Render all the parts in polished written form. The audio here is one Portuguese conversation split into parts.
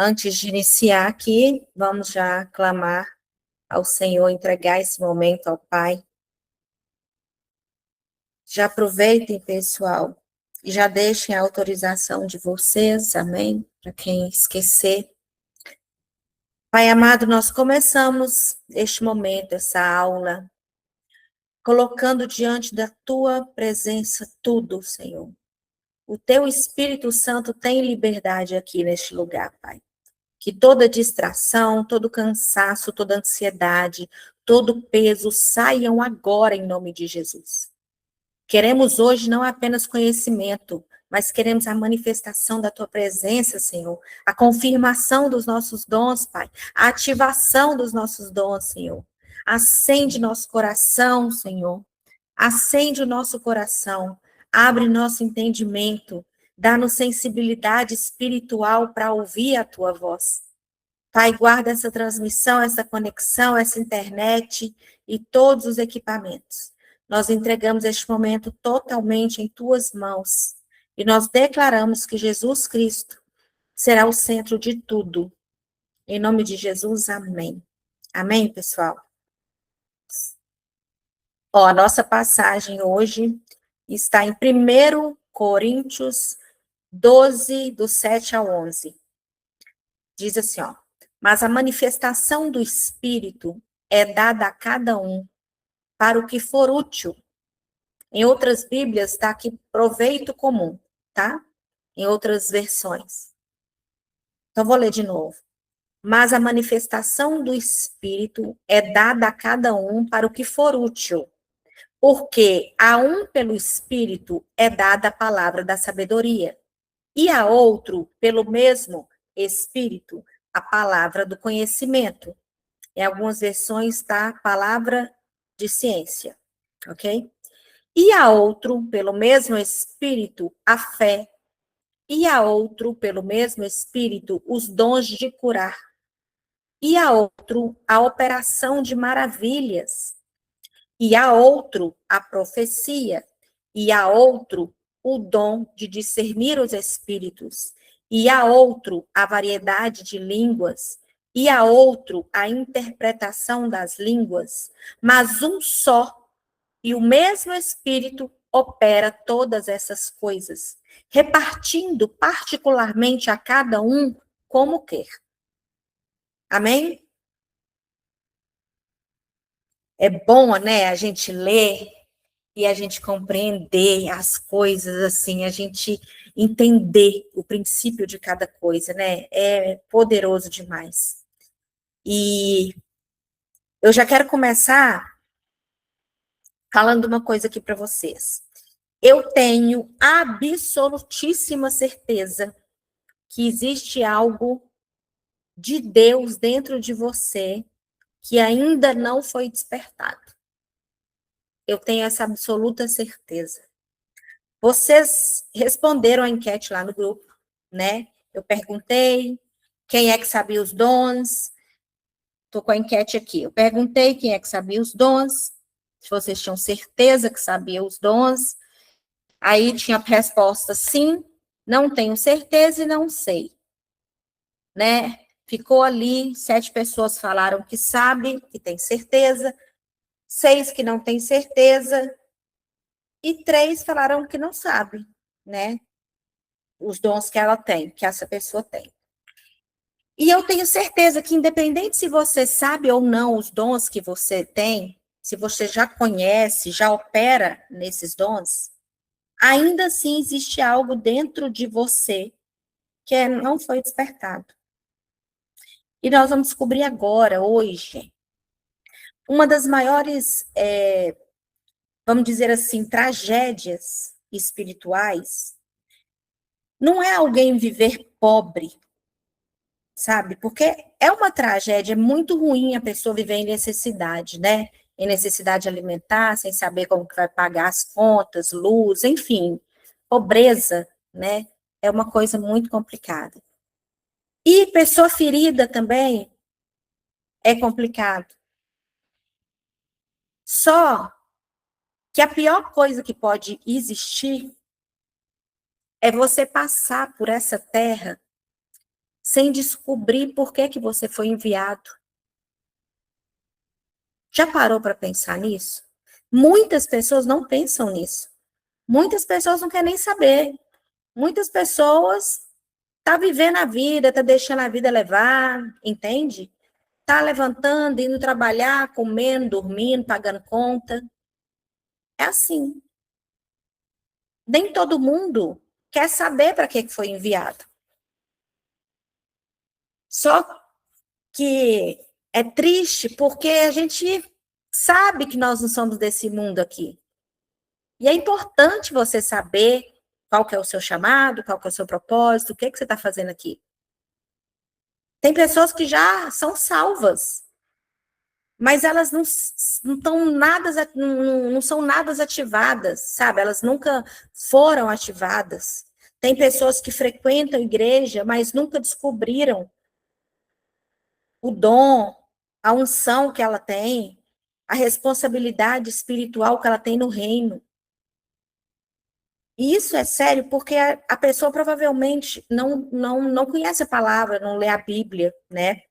Antes de iniciar aqui, vamos já clamar ao Senhor, entregar esse momento ao Pai. Já aproveitem, pessoal, e já deixem a autorização de vocês, amém? Para quem esquecer. Pai amado, nós começamos este momento, essa aula, colocando diante da Tua presença tudo, Senhor. O Teu Espírito Santo tem liberdade aqui neste lugar, Pai. Que toda distração, todo cansaço, toda ansiedade, todo peso saiam agora em nome de Jesus. Queremos hoje não apenas conhecimento, mas queremos a manifestação da Tua presença, Senhor, a confirmação dos nossos dons, Pai, a ativação dos nossos dons, Senhor. Acende nosso coração, Senhor. Acende o nosso coração, abre nosso entendimento, dá-nos sensibilidade espiritual para ouvir a Tua voz. Pai, guarda essa transmissão, essa conexão, essa internet e todos os equipamentos. Nós entregamos este momento totalmente em Tuas mãos e nós declaramos que Jesus Cristo será o centro de tudo. Em nome de Jesus, amém. Amém, pessoal? Ó, a nossa passagem hoje está em 1 Coríntios 12, do 7 ao 11. Diz assim, ó. Mas a manifestação do Espírito é dada a cada um para o que for útil. Em outras Bíblias está aqui proveito comum, tá? Em outras versões. Então, vou ler de novo. Mas a manifestação do Espírito é dada a cada um para o que for útil. Porque a um pelo Espírito é dada a palavra da sabedoria, e a outro, pelo mesmo Espírito, a palavra do conhecimento. Em algumas versões está palavra de ciência, ok? E a outro, pelo mesmo Espírito, a fé. E a outro, pelo mesmo Espírito, os dons de curar. E a outro, a operação de maravilhas. E a outro, a profecia. E a outro, o dom de discernir os espíritos. E a outro, a variedade de línguas. E a outro, a interpretação das línguas. Mas um só e o mesmo Espírito opera todas essas coisas, repartindo particularmente a cada um como quer. Amém? É bom, né, a gente ler e a gente compreender as coisas, assim, a gente entender o princípio de cada coisa, né? É poderoso demais. E eu já quero começar falando uma coisa aqui para vocês. Eu tenho absolutíssima certeza que existe algo de Deus dentro de você que ainda não foi despertado. Eu tenho essa absoluta certeza. Vocês responderam a enquete lá no grupo, né? Eu perguntei quem é que sabia os dons. Estou com a enquete aqui. Eu perguntei quem é que sabia os dons, se vocês tinham certeza que sabia os dons. Aí tinha a resposta sim, não tenho certeza e não sei, né? Ficou ali, 7 pessoas falaram que sabe, que tem certeza, 6 que não tem certeza, e 3 falaram que não sabe, né? Os dons que ela tem, que essa pessoa tem. E eu tenho certeza que, independente se você sabe ou não os dons que você tem, se você já conhece, já opera nesses dons, ainda assim existe algo dentro de você que não foi despertado. E nós vamos descobrir agora, hoje, uma das maiores, vamos dizer assim, tragédias espirituais, não é alguém viver pobre, sabe? Porque é uma tragédia, é muito ruim a pessoa viver em necessidade, né? Em necessidade alimentar, sem saber como que vai pagar as contas, luz, enfim. Pobreza, né? É uma coisa muito complicada. E pessoa ferida também é complicado. Só que a pior coisa que pode existir é você passar por essa terra sem descobrir por que você foi enviado. Já parou para pensar nisso? Muitas pessoas não pensam nisso. Muitas pessoas não querem nem saber. Muitas pessoas tá vivendo a vida, tá deixando a vida levar, entende? Tá levantando, indo trabalhar, comendo, dormindo, pagando conta. É assim. Nem todo mundo quer saber para que foi enviado. Só que é triste porque a gente sabe que nós não somos desse mundo aqui. E é importante você saber qual que é o seu chamado, qual que é o seu propósito, o que você está fazendo aqui. Tem pessoas que já são salvas, mas elas não estão nada, não são nada ativadas, sabe? Elas nunca foram ativadas. Tem pessoas que frequentam a igreja, mas nunca descobriram o dom, a unção que ela tem, a responsabilidade espiritual que ela tem no reino. E isso é sério porque a pessoa provavelmente não conhece a palavra, não lê a Bíblia, né?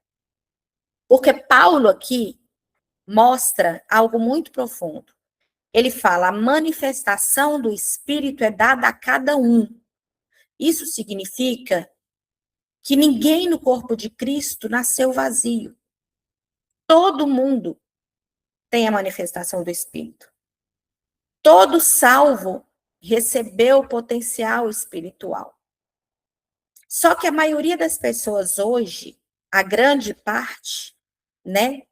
Porque Paulo aqui mostra algo muito profundo. Ele fala: a manifestação do Espírito é dada a cada um. Isso significa que ninguém no corpo de Cristo nasceu vazio. Todo mundo tem a manifestação do Espírito. Todo salvo recebeu o potencial espiritual. Só que a maioria das pessoas hoje, a grande parte, né?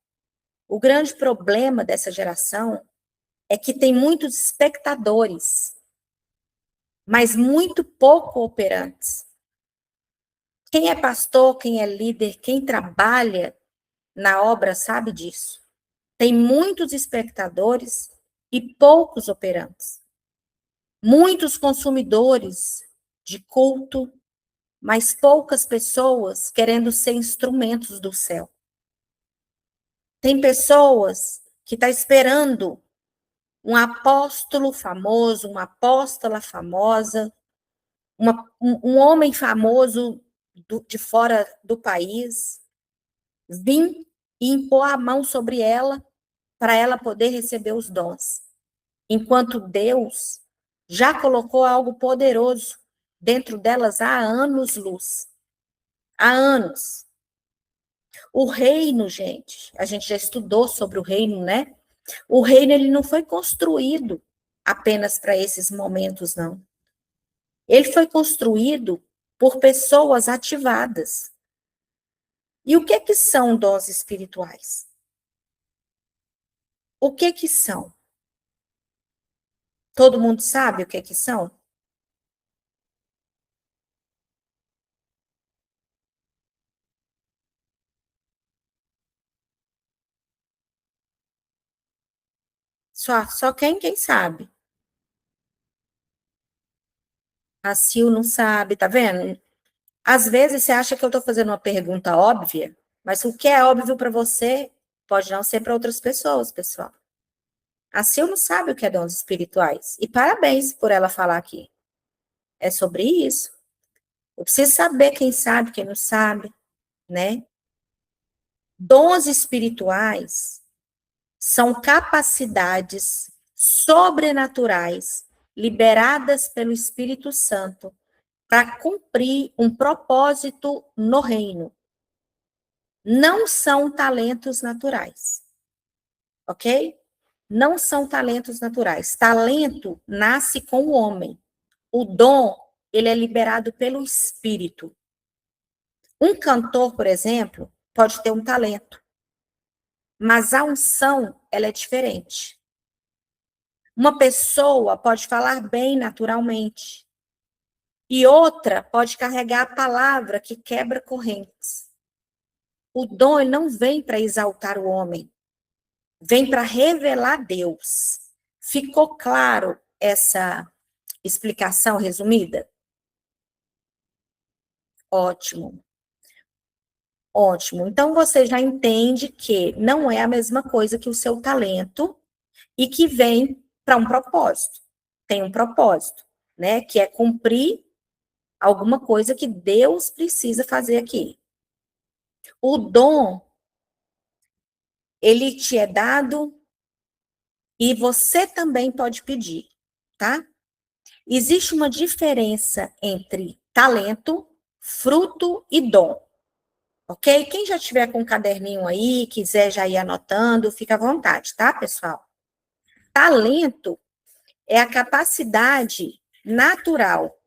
O grande problema dessa geração é que tem muitos espectadores, mas muito pouco operantes. Quem é pastor, quem é líder, quem trabalha na obra sabe disso. Tem muitos espectadores e poucos operantes. Muitos consumidores de culto, mas poucas pessoas querendo ser instrumentos do céu. Tem pessoas que estão esperando um apóstolo famoso, uma apóstola famosa, um homem famoso de fora do país, vir e impor a mão sobre ela para ela poder receber os dons. Enquanto Deus já colocou algo poderoso dentro delas há anos-luz. Há anos. O reino, gente, a gente já estudou sobre o reino, né? O reino ele não foi construído apenas para esses momentos, não. Ele foi construído por pessoas ativadas. E o que são dons espirituais? O que são? Todo mundo sabe o que são? Só quem sabe. A Sil não sabe, tá vendo? Às vezes você acha que eu estou fazendo uma pergunta óbvia, mas o que é óbvio para você pode não ser para outras pessoas, pessoal. A Sil não sabe o que é dons espirituais. E parabéns por ela falar aqui. É sobre isso. Eu preciso saber quem sabe, quem não sabe, né? Dons espirituais são capacidades sobrenaturais liberadas pelo Espírito Santo para cumprir um propósito no reino. Não são talentos naturais, ok? Não são talentos naturais. Talento nasce com o homem. O dom, ele é liberado pelo Espírito. Um cantor, por exemplo, pode ter um talento, mas a unção, ela é diferente. Uma pessoa pode falar bem naturalmente, e outra pode carregar a palavra que quebra correntes. O dom ele não vem para exaltar o homem, vem para revelar Deus. Ficou claro essa explicação resumida? Ótimo, ótimo. Então você já entende que não é a mesma coisa que o seu talento e que vem para um propósito. Tem um propósito, né? Que é cumprir alguma coisa que Deus precisa fazer aqui. O dom, ele te é dado e você também pode pedir, tá? Existe uma diferença entre talento, fruto e dom, ok? Quem já tiver com um caderninho aí, quiser já ir anotando, fica à vontade, tá, pessoal? Talento é a capacidade natural.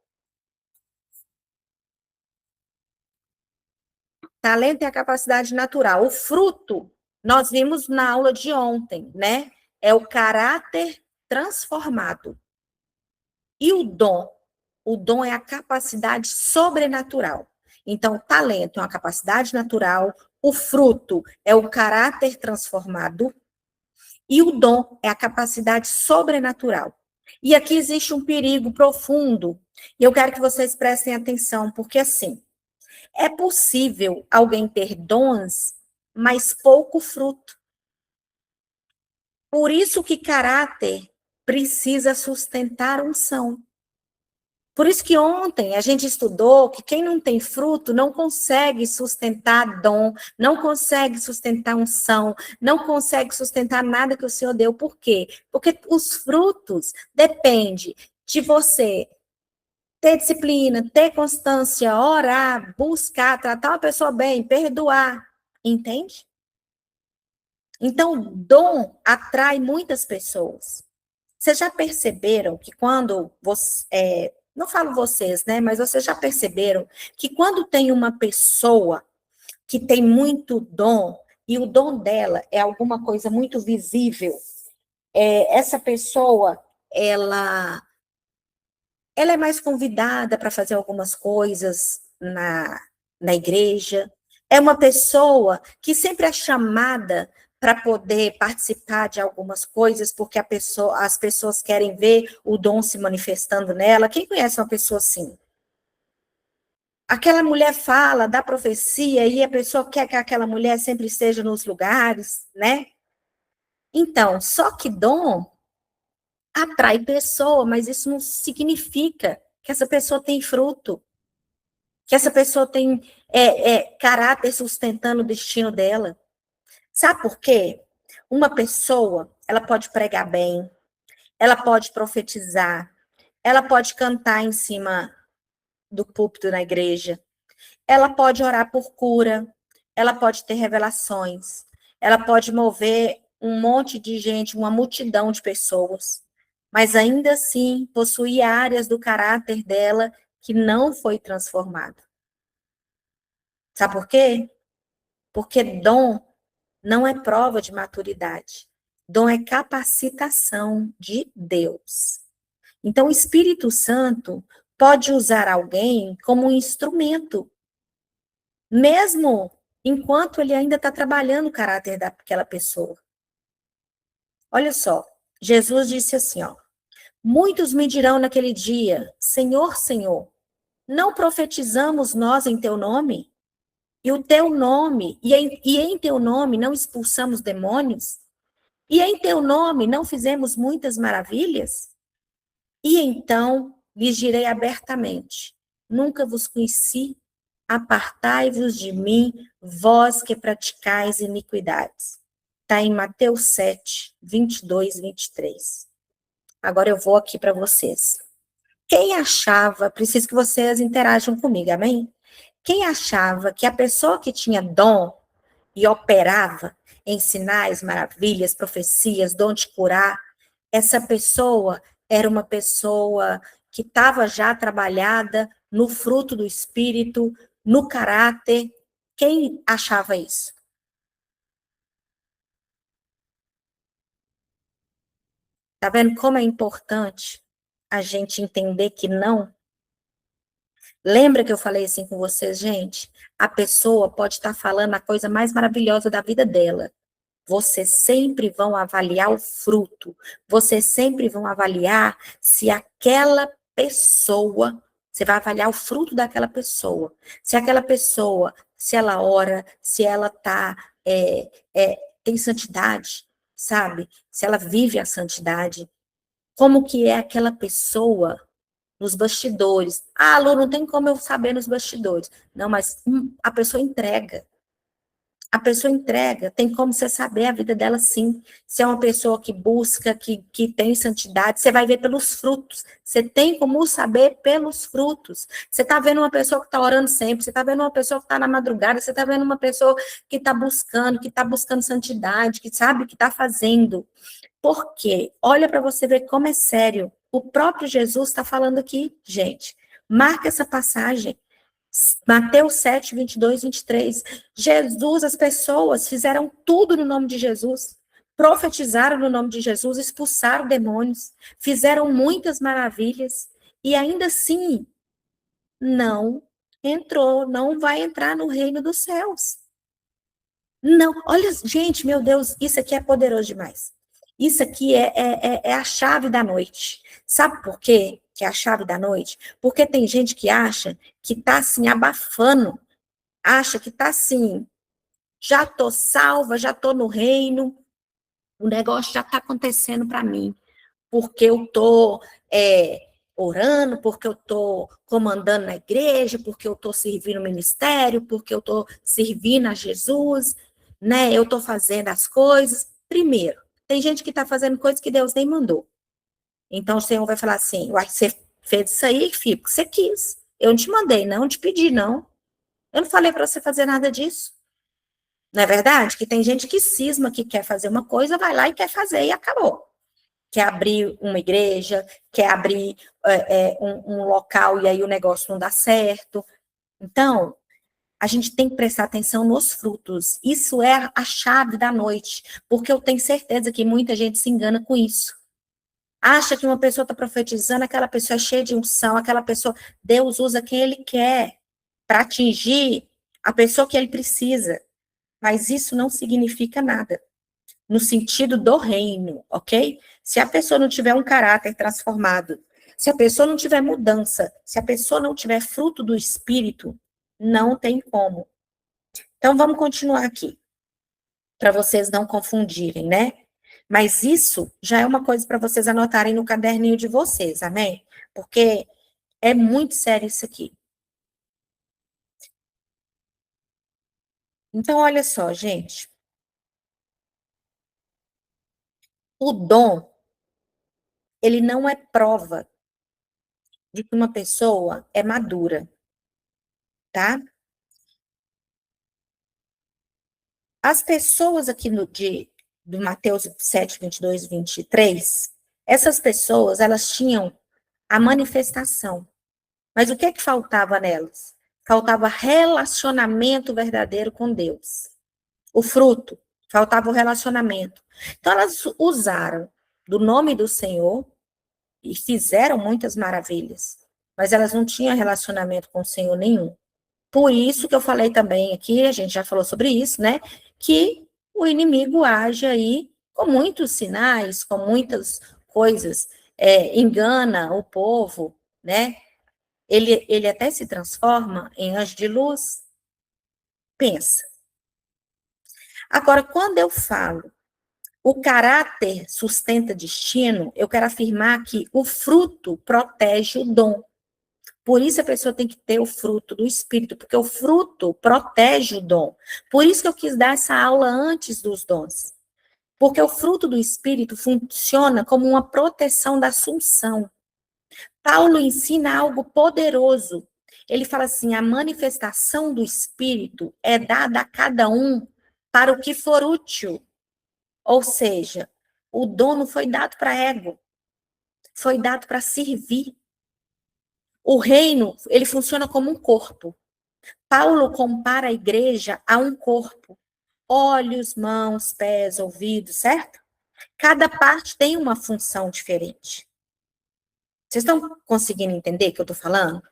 Talento é a capacidade natural. O fruto, nós vimos na aula de ontem, né? É o caráter transformado. E o dom? O dom é a capacidade sobrenatural. Então, o talento é uma capacidade natural, o fruto é o caráter transformado, e o dom é a capacidade sobrenatural. E aqui existe um perigo profundo, e eu quero que vocês prestem atenção, porque assim, é possível alguém ter dons, mas pouco fruto. Por isso que caráter precisa sustentar unção. Por isso que ontem a gente estudou que quem não tem fruto não consegue sustentar dom, não consegue sustentar unção, não consegue sustentar nada que o Senhor deu. Por quê? Porque os frutos dependem de você ter disciplina, ter constância, orar, buscar, tratar uma pessoa bem, perdoar. Entende? Então, dom atrai muitas pessoas. Vocês já perceberam que quando você, não falo vocês, né, mas vocês já perceberam que quando tem uma pessoa que tem muito dom, e o dom dela é alguma coisa muito visível, essa pessoa, ela, ela é mais convidada para fazer algumas coisas na igreja, é uma pessoa que sempre é chamada para poder participar de algumas coisas, porque as pessoas querem ver o dom se manifestando nela. Quem conhece uma pessoa assim? Aquela mulher fala da profecia e a pessoa quer que aquela mulher sempre esteja nos lugares, né? Então, só que dom atrai pessoa, mas isso não significa que essa pessoa tem fruto, que essa pessoa tem caráter sustentando o destino dela. Sabe por quê? Uma pessoa, ela pode pregar bem, ela pode profetizar, ela pode cantar em cima do púlpito na igreja, ela pode orar por cura, ela pode ter revelações, ela pode mover um monte de gente, uma multidão de pessoas, mas ainda assim possuir áreas do caráter dela que não foi transformado. Sabe por quê? Porque dom não é prova de maturidade. Dom é capacitação de Deus. Então, o Espírito Santo pode usar alguém como um instrumento, mesmo enquanto ele ainda está trabalhando o caráter daquela pessoa. Olha só, Jesus disse assim, ó, muitos me dirão naquele dia, Senhor, Senhor, não profetizamos nós em teu nome? E o teu nome, em teu nome não expulsamos demônios? E em teu nome não fizemos muitas maravilhas? E então lhes direi abertamente: nunca vos conheci, apartai-vos de mim, vós que praticais iniquidades. Está em Mateus 7, 22, 23. Agora eu vou aqui para vocês. Quem achava, preciso que vocês interajam comigo, amém? Quem achava que a pessoa que tinha dom e operava em sinais, maravilhas, profecias, dom de curar, essa pessoa era uma pessoa que estava já trabalhada no fruto do Espírito, no caráter. Quem achava isso? Tá vendo como é importante a gente entender que não? Lembra que eu falei assim com vocês, gente? A pessoa pode estar falando a coisa mais maravilhosa da vida dela. Vocês sempre vão avaliar o fruto. Vocês sempre vão avaliar se aquela pessoa, você vai avaliar o fruto daquela pessoa. Se aquela pessoa, se ela ora, se ela tem santidade, sabe? Se ela vive a santidade. Como que é aquela pessoa nos bastidores. Ah, Lu, não tem como eu saber nos bastidores. Não, mas a pessoa entrega. A pessoa entrega, tem como você saber a vida dela sim. Se é uma pessoa que busca, que tem santidade, você vai ver pelos frutos. Você tem como saber pelos frutos. Você está vendo uma pessoa que está orando sempre, você está vendo uma pessoa que está na madrugada, você está vendo uma pessoa que está buscando santidade, que sabe o que está fazendo. Por quê? Olha para você ver como é sério. O próprio Jesus está falando aqui, gente. Marca essa passagem. Mateus 7, 22, 23. Jesus, as pessoas fizeram tudo no nome de Jesus. Profetizaram no nome de Jesus, expulsaram demônios, fizeram muitas maravilhas. E ainda assim, não entrou, não vai entrar no reino dos céus. Não, olha, gente, meu Deus, isso aqui é poderoso demais. Isso aqui é a chave da noite. Sabe por quê que é a chave da noite? Porque tem gente que acha que tá assim, abafando, acha que tá assim, já tô salva, já tô no reino, o negócio já tá acontecendo para mim, porque eu tô orando, porque eu tô comandando na igreja, porque eu tô servindo o ministério, porque eu tô servindo a Jesus, né? Eu tô fazendo as coisas. Primeiro, tem gente que tá fazendo coisas que Deus nem mandou. Então o Senhor vai falar assim: uai, você fez isso aí, filho, porque você quis. Eu não te mandei, não te pedi, não. Eu não falei para você fazer nada disso. Não é verdade? Que tem gente que cisma que quer fazer uma coisa, vai lá e quer fazer e acabou. Quer abrir uma igreja, quer abrir um local e aí o negócio não dá certo. Então, a gente tem que prestar atenção nos frutos. Isso é a chave da noite, porque eu tenho certeza que muita gente se engana com isso. Acha que uma pessoa está profetizando, aquela pessoa é cheia de unção, aquela pessoa, Deus usa quem Ele quer para atingir a pessoa que Ele precisa. Mas isso não significa nada no sentido do reino, ok? Se a pessoa não tiver um caráter transformado, se a pessoa não tiver mudança, se a pessoa não tiver fruto do espírito, não tem como. Então vamos continuar aqui, para vocês não confundirem, né? Mas isso já é uma coisa para vocês anotarem no caderninho de vocês, amém? Porque é muito sério isso aqui. Então, olha só, gente. O dom, ele não é prova de que uma pessoa é madura, tá? As pessoas aqui do Mateus 7, 22, 23, essas pessoas, elas tinham a manifestação. Mas o que é que faltava nelas? Faltava relacionamento verdadeiro com Deus. O fruto, faltava o relacionamento. Então, elas usaram do nome do Senhor e fizeram muitas maravilhas, mas elas não tinham relacionamento com o Senhor nenhum. Por isso que eu falei também aqui, a gente já falou sobre isso, né? Que o inimigo age aí com muitos sinais, com muitas coisas, engana o povo, né? Ele até se transforma em anjo de luz. Pensa. Agora, quando eu falo o caráter sustenta destino, eu quero afirmar que o fruto protege o dom. Por isso a pessoa tem que ter o fruto do Espírito, porque o fruto protege o dom. Por isso que eu quis dar essa aula antes dos dons. Porque o fruto do Espírito funciona como uma proteção da assunção. Paulo ensina algo poderoso. Ele fala assim: a manifestação do Espírito é dada a cada um para o que for útil. Ou seja, o dom não foi dado para ego, foi dado para servir. O reino, ele funciona como um corpo. Paulo compara a igreja a um corpo. Olhos, mãos, pés, ouvidos, certo? Cada parte tem uma função diferente. Vocês estão conseguindo entender o que eu estou falando?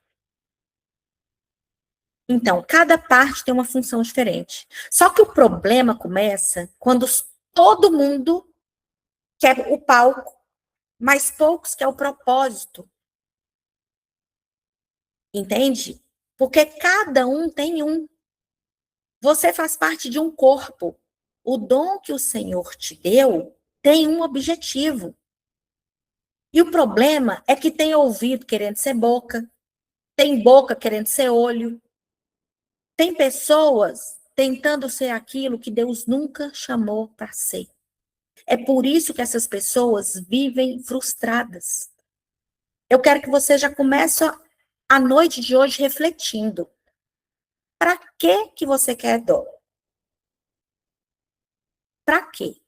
Então, cada parte tem uma função diferente. Só que o problema começa quando todo mundo quer o palco, mas poucos quer o propósito. Entende? Porque cada um tem um. Você faz parte de um corpo. O dom que o Senhor te deu tem um objetivo. E o problema é que tem ouvido querendo ser boca, tem boca querendo ser olho, tem pessoas tentando ser aquilo que Deus nunca chamou para ser. É por isso que essas pessoas vivem frustradas. Eu quero que você já comece a noite de hoje refletindo. Para que você quer dom? Para quê?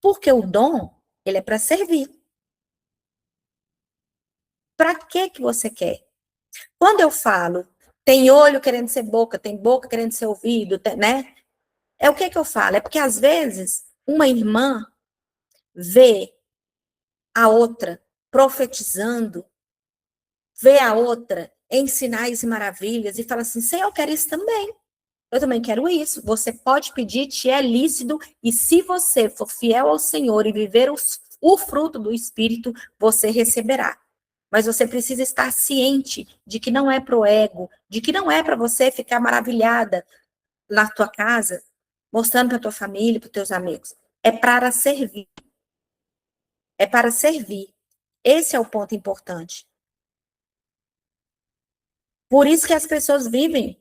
Porque o dom, ele é para servir. Para que você quer? Quando eu falo, tem olho querendo ser boca, tem boca querendo ser ouvido, né? É o que eu falo? É porque às vezes uma irmã vê a outra profetizando, vê a outra em sinais e maravilhas e fala assim: Senhor, eu quero isso também. Eu também quero isso. Você pode pedir, te é lícito, e se você for fiel ao Senhor e viver o fruto do Espírito, você receberá. Mas você precisa estar ciente de que não é pro ego, de que não é para você ficar maravilhada na tua casa, mostrando para tua família, para teus amigos. É para servir. É para servir. Esse é o ponto importante. Por isso que as pessoas vivem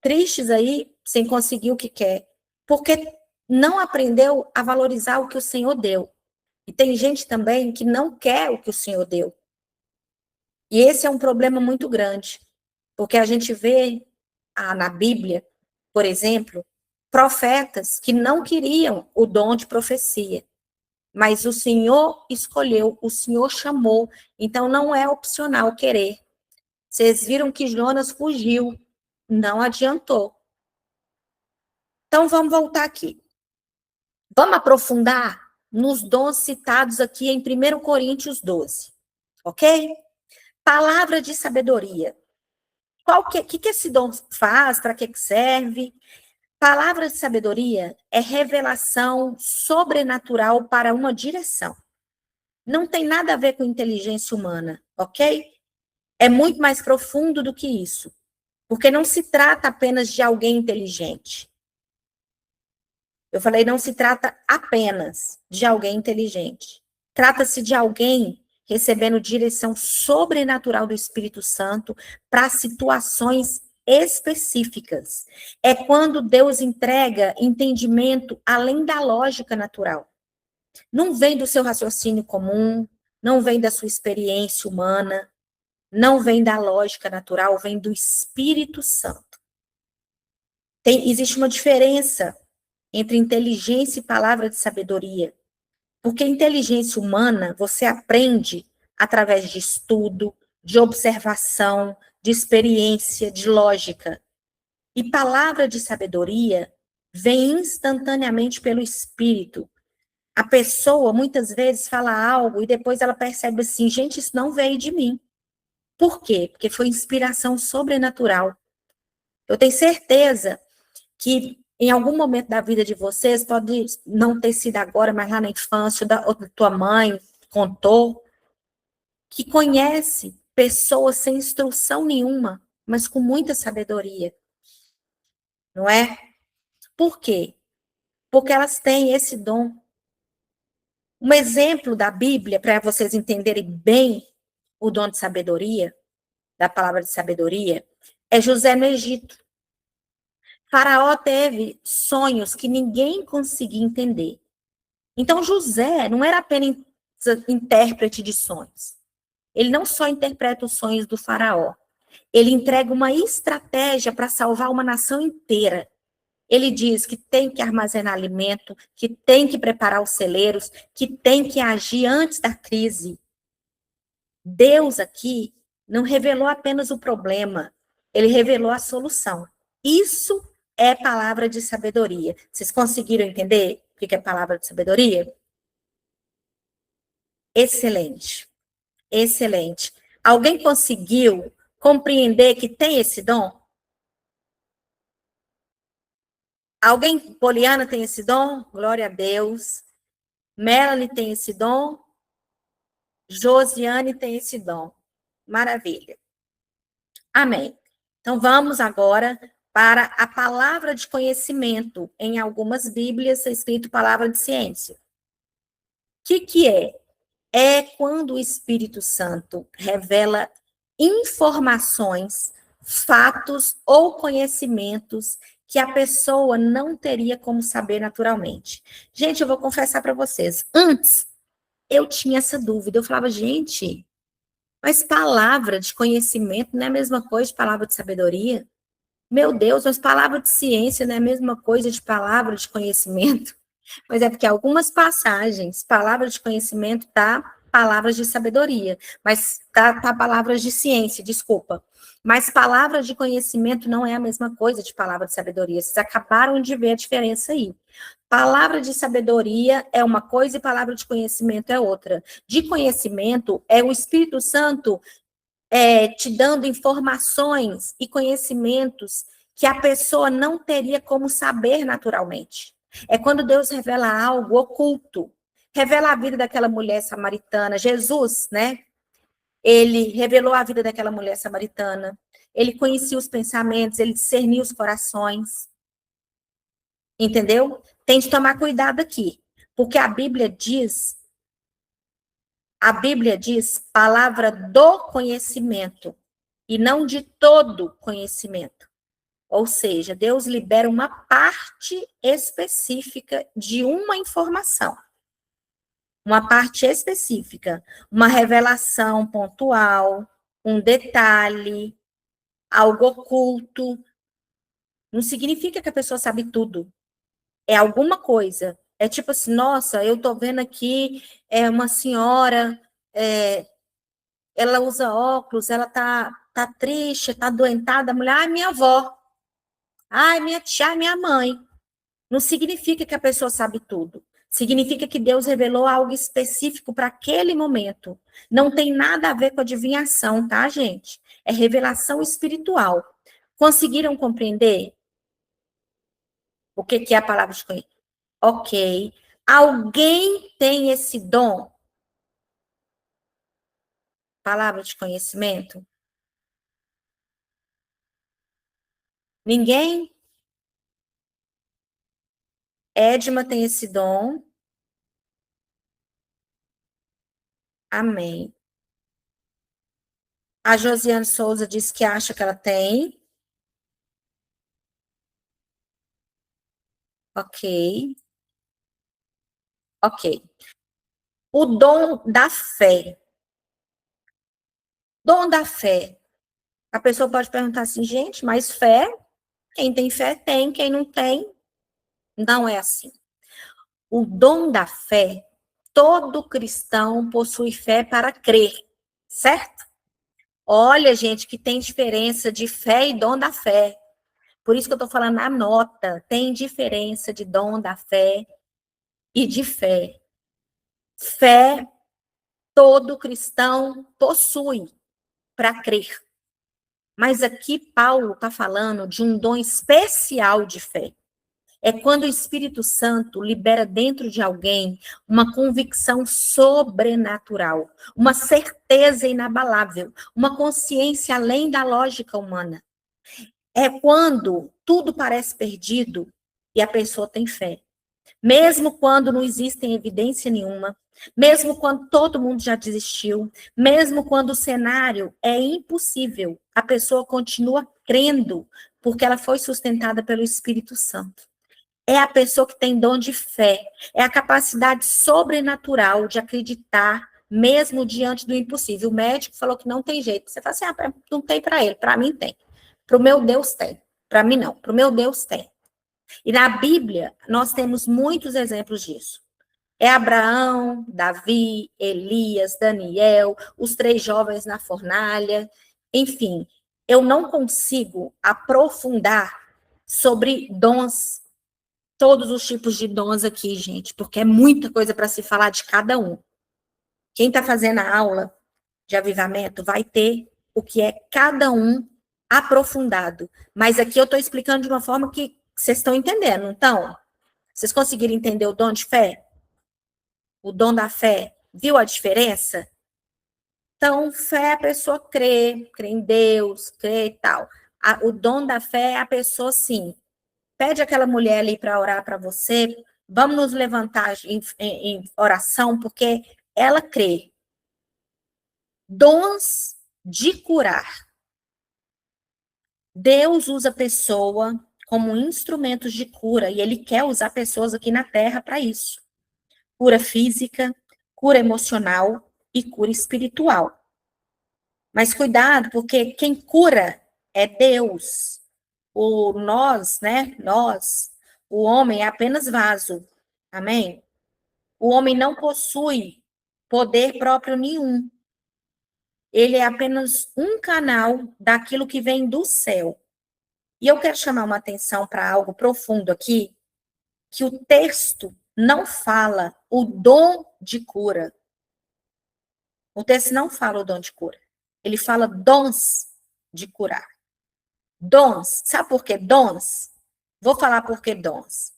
tristes aí, sem conseguir o que quer, porque não aprendeu a valorizar o que o Senhor deu. E tem gente também que não quer o que o Senhor deu. E esse é um problema muito grande, porque a gente vê na Bíblia, por exemplo, profetas que não queriam o dom de profecia, mas o Senhor escolheu, o Senhor chamou, então não é opcional querer. Vocês viram que Jonas fugiu, não adiantou. Então vamos voltar aqui. Vamos aprofundar nos dons citados aqui em 1 Coríntios 12, ok? Palavra de sabedoria. Que esse dom faz? Para que serve? Palavra de sabedoria é revelação sobrenatural para uma direção. Não tem nada a ver com inteligência humana, ok? É muito mais profundo do que isso. Porque não se trata apenas de alguém inteligente. Eu falei, não se trata apenas de alguém inteligente. Trata-se de alguém recebendo direção sobrenatural do Espírito Santo para situações específicas. É quando Deus entrega entendimento além da lógica natural. Não vem do seu raciocínio comum, não vem da sua experiência humana, não vem da lógica natural, vem do Espírito Santo. Existe uma diferença entre inteligência e palavra de sabedoria. Porque inteligência humana você aprende através de estudo, de observação, de experiência, de lógica. E palavra de sabedoria vem instantaneamente pelo Espírito. A pessoa muitas vezes fala algo e depois ela percebe assim, gente, isso não veio de mim. Por quê? Porque foi inspiração sobrenatural. Eu tenho certeza que em algum momento da vida de vocês, pode não ter sido agora, mas lá na infância, ou da tua mãe contou, que conhece pessoas sem instrução nenhuma, mas com muita sabedoria, não é? Por quê? Porque elas têm esse dom. Um exemplo da Bíblia, para vocês entenderem bem o dom de sabedoria, da palavra de sabedoria, é José no Egito. Faraó teve sonhos que ninguém conseguia entender. Então, José não era apenas intérprete de sonhos. Ele não só interpreta os sonhos do faraó, ele entrega uma estratégia para salvar uma nação inteira. Ele diz que tem que armazenar alimento, que tem que preparar os celeiros, que tem que agir antes da crise. Deus aqui não revelou apenas o problema, ele revelou a solução. Isso é palavra de sabedoria. Vocês conseguiram entender o que é palavra de sabedoria? Excelente, excelente. Alguém conseguiu compreender que tem esse dom? Alguém, Poliana, tem esse dom? Glória a Deus. Melanie tem esse dom? Josiane tem esse dom. Maravilha. Amém. Então vamos agora para a palavra de conhecimento. Em algumas Bíblias está escrito palavra de ciência, que é? É quando o Espírito Santo revela informações, fatos ou conhecimentos que a pessoa não teria como saber naturalmente. Gente, eu vou confessar para vocês, antes eu tinha essa dúvida, eu falava, gente, mas palavra de conhecimento não é a mesma coisa de palavra de sabedoria? Meu Deus, mas palavra de ciência não é a mesma coisa de palavra de conhecimento? Mas é porque algumas passagens, palavras de conhecimento, tá palavras de sabedoria, mas tá palavras de ciência, desculpa. Mas palavras de conhecimento não é a mesma coisa de palavra de sabedoria. Vocês acabaram de ver a diferença aí. Palavra de sabedoria é uma coisa e palavra de conhecimento é outra. De conhecimento é o Espírito Santo te dando informações e conhecimentos que a pessoa não teria como saber naturalmente. É quando Deus revela algo oculto, revela a vida daquela mulher samaritana. Jesus, né? Ele revelou a vida daquela mulher samaritana. Ele conhecia os pensamentos, ele discernia os corações. Entendeu? Tem de tomar cuidado aqui, porque a Bíblia diz palavra do conhecimento e não de todo conhecimento. Ou seja, Deus libera uma parte específica de uma informação. Uma parte específica, uma revelação pontual, um detalhe, algo oculto. Não significa que a pessoa sabe tudo. É alguma coisa. É tipo assim, nossa, eu tô vendo aqui uma senhora, ela usa óculos, ela tá triste, tá doentada, a mulher, ai, minha avó, ai, minha tia, ai, minha mãe. Não significa que a pessoa sabe tudo. Significa que Deus revelou algo específico para aquele momento. Não tem nada a ver com adivinhação, tá, gente? É revelação espiritual. Conseguiram compreender o que é a palavra de conhecimento? Ok. Alguém tem esse dom? Palavra de conhecimento? Ninguém? Edma tem esse dom. Amém. A Josiane Souza disse que acha que ela tem. Ok. Ok. O dom da fé. Dom da fé. A pessoa pode perguntar assim, gente, mas fé? Quem tem fé tem, quem não tem, não é assim. O dom da fé, todo cristão possui fé para crer, certo? Olha, gente, que tem diferença de fé e dom da fé. Por isso que eu estou falando, anota, tem diferença de dom da fé e de fé. Fé, todo cristão possui para crer. Mas aqui Paulo está falando de um dom especial de fé. É quando o Espírito Santo libera dentro de alguém uma convicção sobrenatural, uma certeza inabalável, uma consciência além da lógica humana. É quando tudo parece perdido e a pessoa tem fé. Mesmo quando não existe evidência nenhuma, mesmo quando todo mundo já desistiu, mesmo quando o cenário é impossível, a pessoa continua crendo, porque ela foi sustentada pelo Espírito Santo. É a pessoa que tem dom de fé, é a capacidade sobrenatural de acreditar, mesmo diante do impossível. O médico falou que não tem jeito. Você fala assim, não tem para ele, para mim tem. Para o meu Deus tem. Para mim não, para o meu Deus tem. E na Bíblia, nós temos muitos exemplos disso. É Abraão, Davi, Elias, Daniel, os 3 jovens na fornalha. Enfim, eu não consigo aprofundar sobre dons, todos os tipos de dons aqui, gente, porque é muita coisa para se falar de cada um. Quem está fazendo a aula de avivamento vai ter o que é cada um aprofundado. Mas aqui eu estou explicando de uma forma que vocês estão entendendo. Então, vocês conseguiram entender o dom de fé? O dom da fé? Viu a diferença? Então, fé é a pessoa crê em Deus, crê e tal. O dom da fé é a pessoa, sim. Pede aquela mulher ali para orar para você, Vamos nos levantar em oração, porque ela crê. Dons de curar. Deus usa a pessoa como instrumentos de cura, e Ele quer usar pessoas aqui na Terra para isso. Cura física, cura emocional e cura espiritual. Mas cuidado, porque quem cura é Deus. Nós, né? Nós, o homem é apenas vaso. Amém? O homem não possui poder próprio nenhum. Ele é apenas um canal daquilo que vem do céu. E eu quero chamar uma atenção para algo profundo aqui, que o texto não fala o dom de cura. O texto não fala o dom de cura. Ele fala dons de curar. Dons. Sabe por que dons? Vou falar por que dons.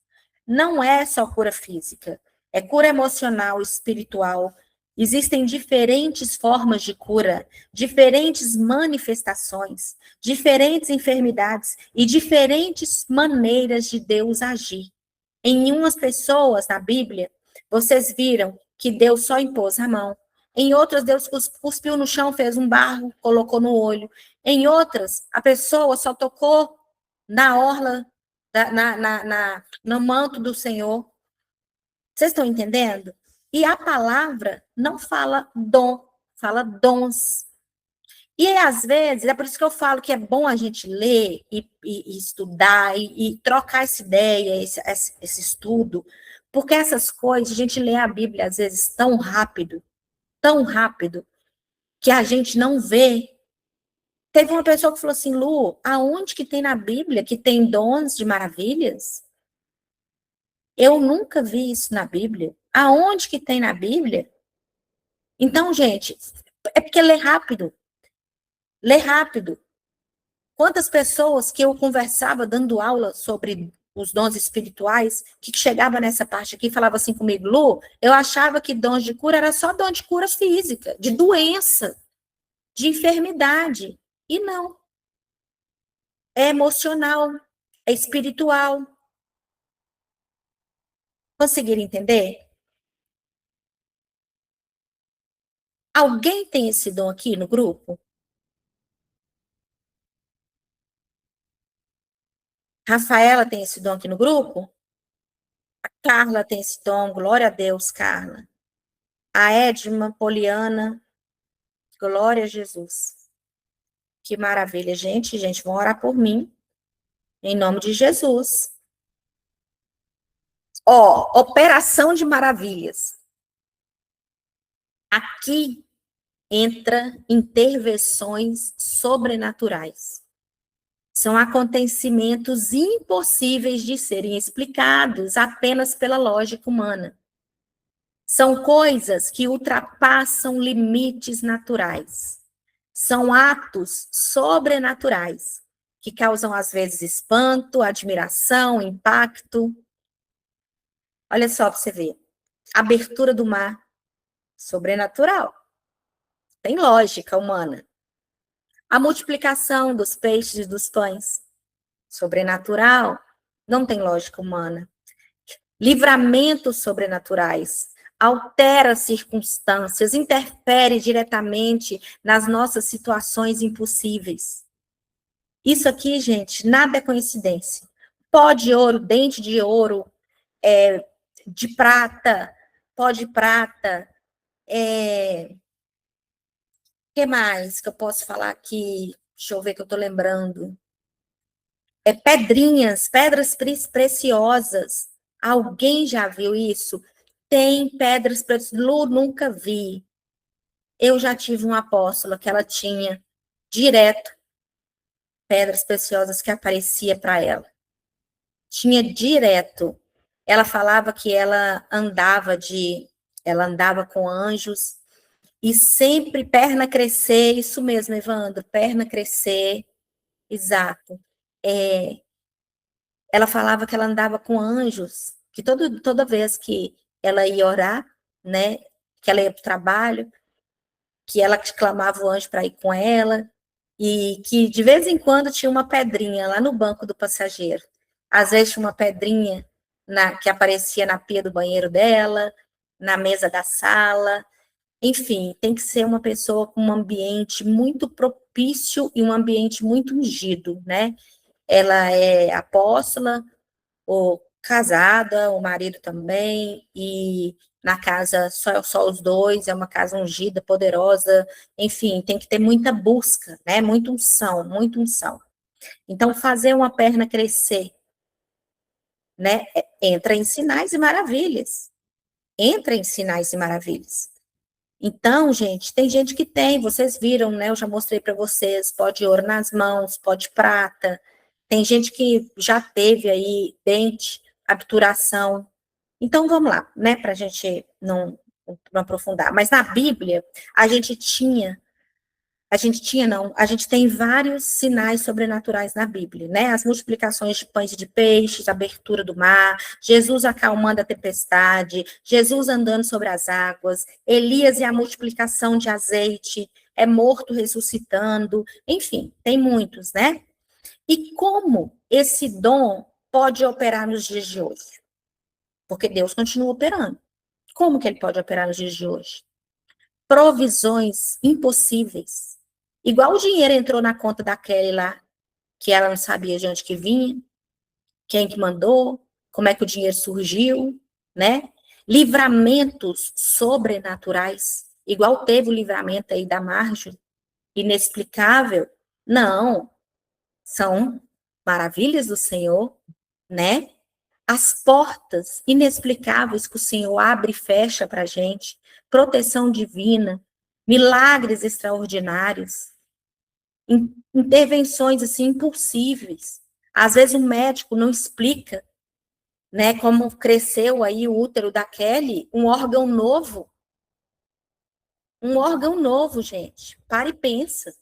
Não é só cura física. É cura emocional, espiritual. Existem diferentes formas de cura, diferentes manifestações, diferentes enfermidades e diferentes maneiras de Deus agir. Em umas pessoas na Bíblia, vocês viram que Deus só impôs a mão. Em outras, Deus cuspiu no chão, fez um barro, colocou no olho. Em outras, a pessoa só tocou na orla, no manto do Senhor. Vocês estão entendendo? E a palavra não fala dom, fala dons. E às vezes, é por isso que eu falo que é bom a gente ler e estudar e trocar essa ideia, esse estudo, porque essas coisas, a gente lê a Bíblia às vezes tão rápido, que a gente não vê. Teve uma pessoa que falou assim, Lu, aonde que tem na Bíblia que tem dons de maravilhas? Eu nunca vi isso na Bíblia. Aonde que tem na Bíblia? Então, gente, é porque lê rápido. Lê rápido. Quantas pessoas que eu conversava dando aula sobre os dons espirituais, que chegava nessa parte aqui e falava assim comigo, Lu, eu achava que dons de cura era só dom de cura física, de doença, de enfermidade. E não. É emocional, é espiritual. Conseguiram entender? Alguém tem esse dom aqui no grupo? Rafaela tem esse dom aqui no grupo? A Carla tem esse dom, glória a Deus, Carla. A Edma, Poliana, glória a Jesus. Que maravilha, gente. Gente, vão orar por mim, em nome de Jesus. Ó, operação de maravilhas. Aqui entra intervenções sobrenaturais. São acontecimentos impossíveis de serem explicados apenas pela lógica humana. São coisas que ultrapassam limites naturais. São atos sobrenaturais que causam, às vezes, espanto, admiração, impacto. Olha só para você ver. Abertura do mar, sobrenatural. Tem lógica humana. A multiplicação dos peixes e dos pães, sobrenatural, não tem lógica humana. Livramentos sobrenaturais, altera circunstâncias, interfere diretamente nas nossas situações impossíveis. Isso aqui, gente, nada é coincidência. Pó de ouro, dente de ouro, de prata, pó de prata, que mais que eu posso falar aqui? Deixa eu ver que eu estou lembrando. Pedrinhas, pedras preciosas. Alguém já viu isso? Tem pedras preciosas. Lu, nunca vi. Eu já tive uma apóstola que ela tinha direto pedras preciosas que aparecia para ela. Tinha direto. Ela falava que ela andava com anjos e sempre perna crescer, isso mesmo, Evandro, perna crescer, exato. Ela falava que ela andava com anjos, que toda vez que ela ia orar, né, que ela ia para o trabalho, que ela clamava o anjo para ir com ela, e que de vez em quando tinha uma pedrinha lá no banco do passageiro. Às vezes tinha uma pedrinha que aparecia na pia do banheiro dela, na mesa da sala. Enfim, tem que ser uma pessoa com um ambiente muito propício e um ambiente muito ungido, né? Ela é apóstola, ou casada, o marido também, e na casa só os dois, é uma casa ungida, poderosa, enfim, tem que ter muita busca, né? Muita unção, muita unção. Então, fazer uma perna crescer, né? Entra em sinais e maravilhas. Entra em sinais e maravilhas. Então, gente, tem gente que tem, vocês viram, né? Eu já mostrei para vocês, pó de ouro nas mãos, pó de prata. Tem gente que já teve aí dente, obturação. Então, vamos lá, né? Para a gente não aprofundar. Mas na Bíblia, a gente tem vários sinais sobrenaturais na Bíblia, né? As multiplicações de pães e de peixes, a abertura do mar, Jesus acalmando a tempestade, Jesus andando sobre as águas, Elias e a multiplicação de azeite, é morto ressuscitando, enfim, tem muitos, né? E como esse dom pode operar nos dias de hoje? Porque Deus continua operando. Como que ele pode operar nos dias de hoje? Provisões impossíveis. Igual o dinheiro entrou na conta da Kelly lá, que ela não sabia de onde que vinha, quem que mandou, como é que o dinheiro surgiu, né? Livramentos sobrenaturais, igual teve o livramento aí da Marjorie, inexplicável. Não, são maravilhas do Senhor, né? As portas inexplicáveis que o Senhor abre e fecha para a gente, proteção divina, milagres extraordinários, intervenções assim impossíveis. Às vezes o médico não explica, né, como cresceu aí o útero da Kelly, um órgão novo, gente. Para e pensa.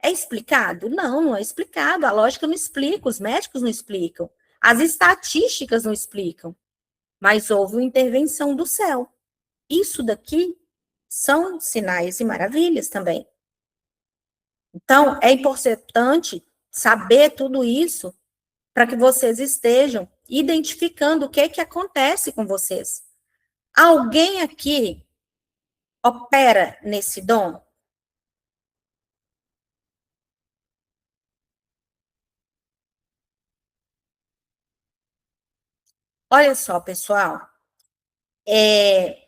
É explicado? Não, não é explicado. A lógica não explica, os médicos não explicam, as estatísticas não explicam. Mas houve uma intervenção do céu. Isso daqui são sinais e maravilhas também. Então, é importante saber tudo isso para que vocês estejam identificando o que é que acontece com vocês. Alguém aqui opera nesse dom? Olha só, pessoal, é...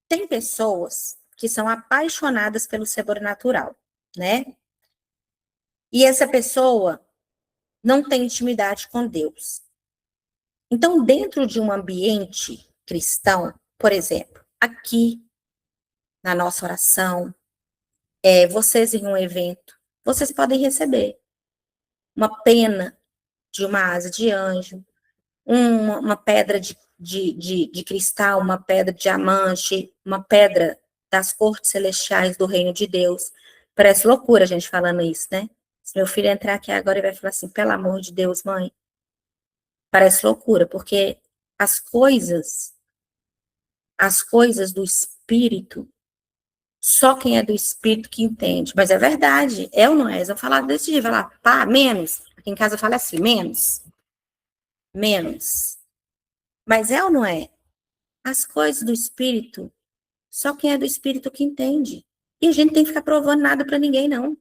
tem pessoas que são apaixonadas pelo sobrenatural, né? E essa pessoa não tem intimidade com Deus. Então, dentro de um ambiente cristão, por exemplo, aqui na nossa oração, vocês em um evento, vocês podem receber uma pena de uma asa de anjo, uma pedra de cristal, uma pedra de diamante, uma pedra das cortes celestiais do reino de Deus. Parece loucura a gente falando isso, né? Se meu filho entrar aqui agora e vai falar assim, pelo amor de Deus, mãe, parece loucura, porque as coisas do espírito, só quem é do espírito que entende. Mas é verdade, é ou não é? Eles vão falar desse jeito, vai lá, pá, menos. Aqui em casa fala assim, menos. Menos. Mas é ou não é? As coisas do espírito, só quem é do espírito que entende. E a gente tem que ficar provando nada para ninguém, não.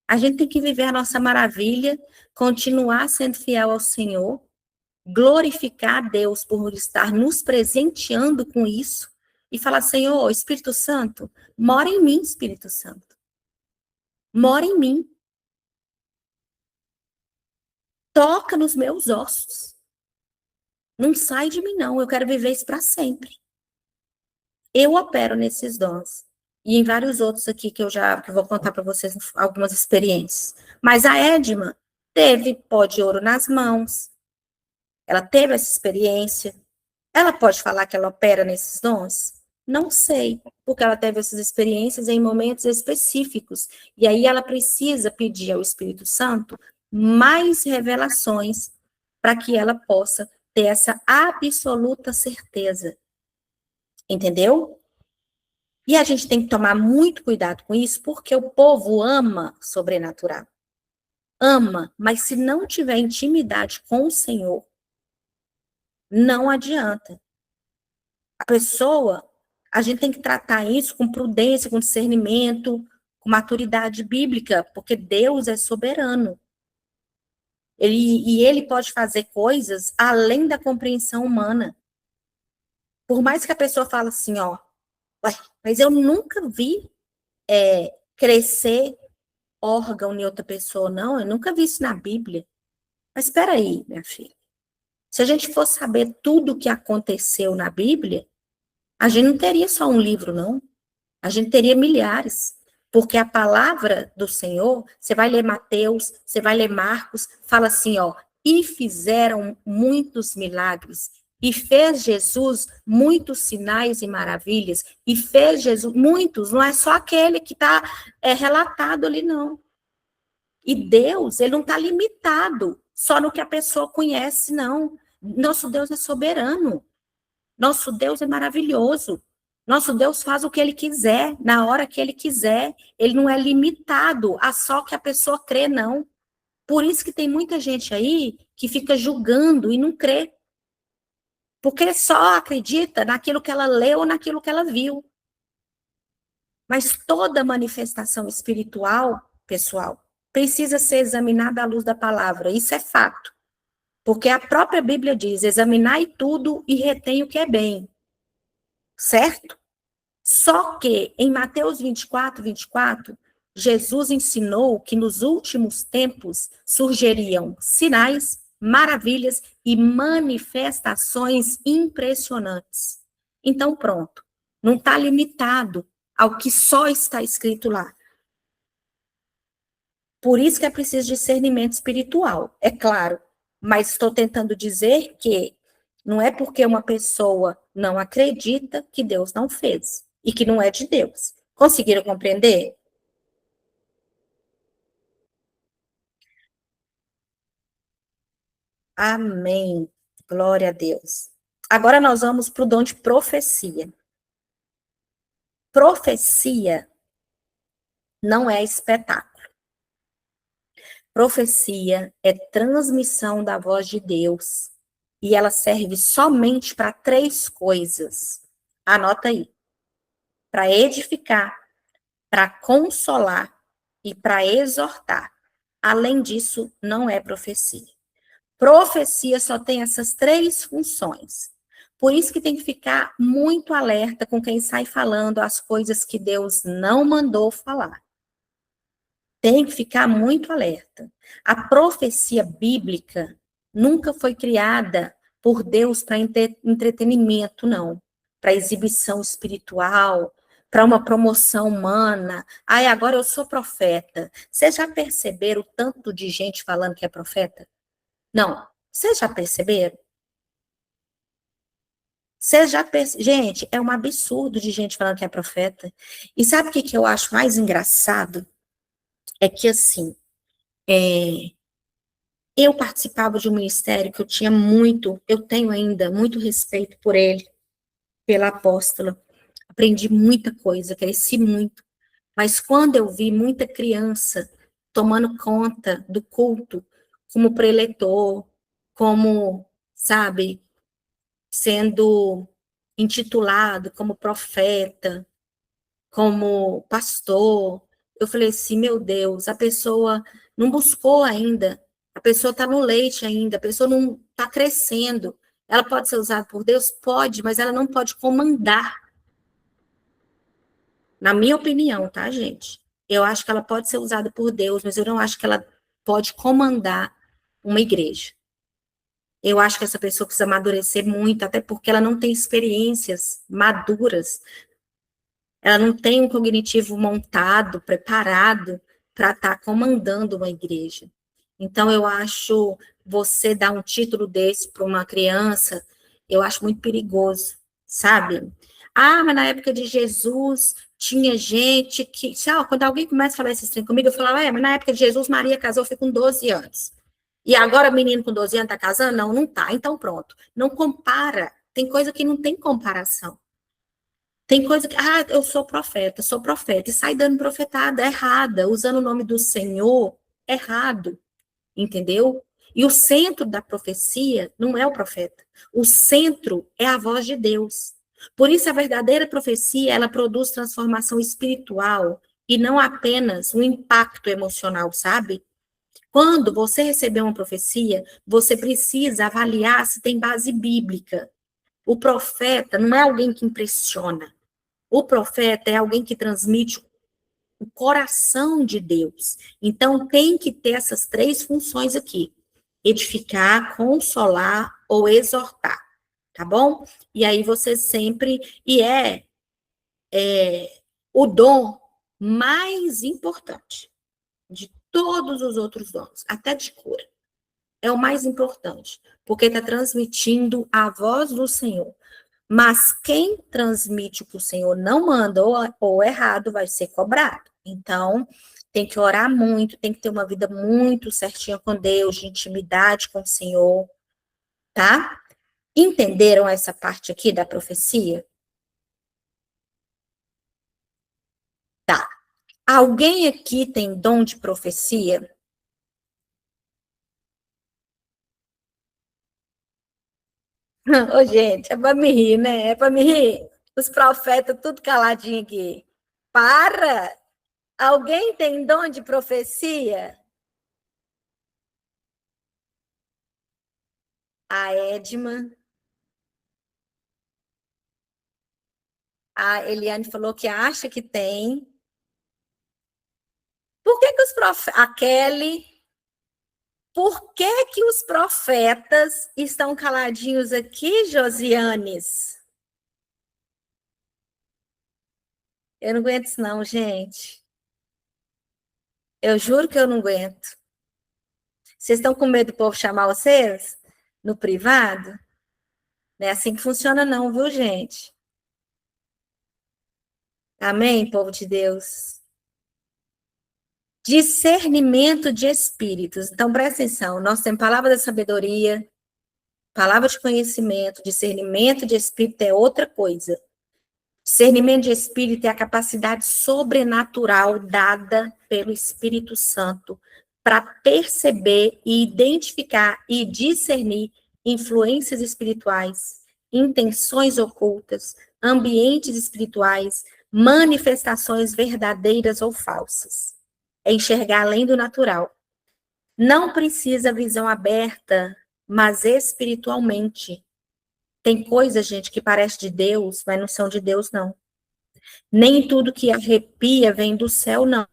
A gente tem que viver a nossa maravilha, continuar sendo fiel ao Senhor, glorificar a Deus por estar nos presenteando com isso e falar, Senhor, Espírito Santo, mora em mim, Espírito Santo. Mora em mim. Toca nos meus ossos. Não sai de mim, não. Eu quero viver isso para sempre. Eu opero nesses dons. E em vários outros aqui que eu vou contar para vocês algumas experiências. Mas a Edma teve pó de ouro nas mãos. Ela teve essa experiência. Ela pode falar que ela opera nesses dons? Não sei, porque ela teve essas experiências em momentos específicos. E aí ela precisa pedir ao Espírito Santo mais revelações para que ela possa ter essa absoluta certeza. Entendeu? E a gente tem que tomar muito cuidado com isso, porque o povo ama sobrenatural. Ama, mas se não tiver intimidade com o Senhor, Não adianta. A pessoa, a gente tem que tratar isso com prudência, com discernimento, com maturidade bíblica, porque Deus é soberano. Ele pode fazer coisas além da compreensão humana. Por mais que a pessoa fale assim, ó, mas eu nunca vi crescer órgão em outra pessoa, não, eu nunca vi isso na Bíblia. Mas espera aí, minha filha. Se a gente for saber tudo o que aconteceu na Bíblia, a gente não teria só um livro, não. A gente teria milhares. Porque a palavra do Senhor, você vai ler Mateus, você vai ler Marcos, fala assim, ó, e fizeram muitos milagres, e fez Jesus muitos sinais e maravilhas, e fez Jesus, muitos, não é só aquele que está relatado ali, não. E Deus, ele não está limitado só no que a pessoa conhece, não. Nosso Deus é soberano. Nosso Deus é maravilhoso. Nosso Deus faz o que ele quiser, na hora que ele quiser. Ele não é limitado a só que a pessoa crê, não. Por isso que tem muita gente aí que fica julgando e não crê. Porque só acredita naquilo que ela leu ou naquilo que ela viu. Mas toda manifestação espiritual, pessoal, precisa ser examinada à luz da palavra. Isso é fato. Porque a própria Bíblia diz: examinai tudo e retém o que é bem. Certo? Só que em Mateus 24, Jesus ensinou que nos últimos tempos surgiriam sinais, maravilhas e manifestações impressionantes. Então, pronto. Não está limitado ao que só está escrito lá. Por isso que é preciso discernimento espiritual, é claro. Mas estou tentando dizer que não é porque uma pessoa não acredita que Deus não fez e que não é de Deus. Conseguiram compreender? Amém. Glória a Deus. Agora nós vamos para o dom de profecia. Profecia não é espetáculo. Profecia é transmissão da voz de Deus e ela serve somente para três coisas. Anota aí: para edificar, para consolar e para exortar. Além disso, não é profecia. Profecia só tem essas três funções. Por isso que tem que ficar muito alerta com quem sai falando as coisas que Deus não mandou falar. Tem que ficar muito alerta. A profecia bíblica nunca foi criada por Deus para entretenimento, não. Para exibição espiritual, para uma promoção humana. Ai, agora eu sou profeta. Vocês já perceberam o tanto de gente falando que é profeta? Não. Vocês já perceberam? Gente, é um absurdo de gente falando que é profeta. E sabe o que eu acho mais engraçado? É que, assim, eu participava de um ministério que eu tinha muito, eu tenho ainda muito respeito por ele, pela apóstola. Aprendi muita coisa, cresci muito. Mas quando eu vi muita criança tomando conta do culto, como preletor, como, sabe, sendo intitulado como profeta, como pastor, eu falei assim, meu Deus, a pessoa não buscou ainda, a pessoa está no leite ainda, a pessoa não está crescendo. Ela pode ser usada por Deus? Pode, mas ela não pode comandar. Na minha opinião, tá, gente? Eu acho que ela pode ser usada por Deus, mas eu não acho que ela pode comandar uma igreja. Eu acho que essa pessoa precisa amadurecer muito, até porque ela não tem experiências maduras. Ela não tem um cognitivo montado, preparado para estar comandando uma igreja. Então, eu acho você dar um título desse para uma criança, eu acho muito perigoso, sabe? Ah, mas na época de Jesus tinha gente que. Sabe, quando alguém começa a falar esse trem comigo, eu falo, mas na época de Jesus, Maria casou, foi com 12 anos. E agora, menino com 12 anos está casando? Não, não está. Então, pronto. Não compara. Tem coisa que não tem comparação. Tem coisa que, eu sou profeta, e sai dando profetada errada, usando o nome do Senhor errado, entendeu? E o centro da profecia não é o profeta. O centro é a voz de Deus. Por isso, a verdadeira profecia, ela produz transformação espiritual e não apenas um impacto emocional, sabe? Quando você receber uma profecia, você precisa avaliar se tem base bíblica. O profeta não é alguém que impressiona. O profeta é alguém que transmite o coração de Deus. Então, tem que ter essas três funções aqui: edificar, consolar ou exortar, tá bom? E aí você sempre. É o dom mais importante de todos os outros dons, até de cura. É o mais importante, porque está transmitindo a voz do Senhor. Mas quem transmite o que o Senhor não manda ou errado vai ser cobrado. Então, tem que orar muito, tem que ter uma vida muito certinha com Deus, de intimidade com o Senhor, tá? Entenderam essa parte aqui da profecia? Tá. Alguém aqui tem dom de profecia? Ô, gente, é para me rir, né? É para me rir. Os profetas tudo caladinho aqui. Para! Alguém tem dom de profecia? A Edma. A Eliane falou que acha que tem. Por que que os profetas... A Kelly... Por que que os profetas estão caladinhos aqui, Josianes? Eu não aguento isso não, gente. Eu juro que eu não aguento. Vocês estão com medo do povo chamar vocês? No privado? Não é assim que funciona não, viu, gente? Amém, povo de Deus? Discernimento de espíritos. Então, presta atenção. Nós temos palavra da sabedoria, palavra de conhecimento, discernimento de espírito é outra coisa. Discernimento de espírito é a capacidade sobrenatural dada pelo Espírito Santo para perceber e identificar e discernir influências espirituais, intenções ocultas, ambientes espirituais, manifestações verdadeiras ou falsas. É enxergar além do natural. Não precisa visão aberta, mas espiritualmente. Tem coisas, gente, que parece de Deus, mas não são de Deus, não. Nem tudo que arrepia vem do céu, não.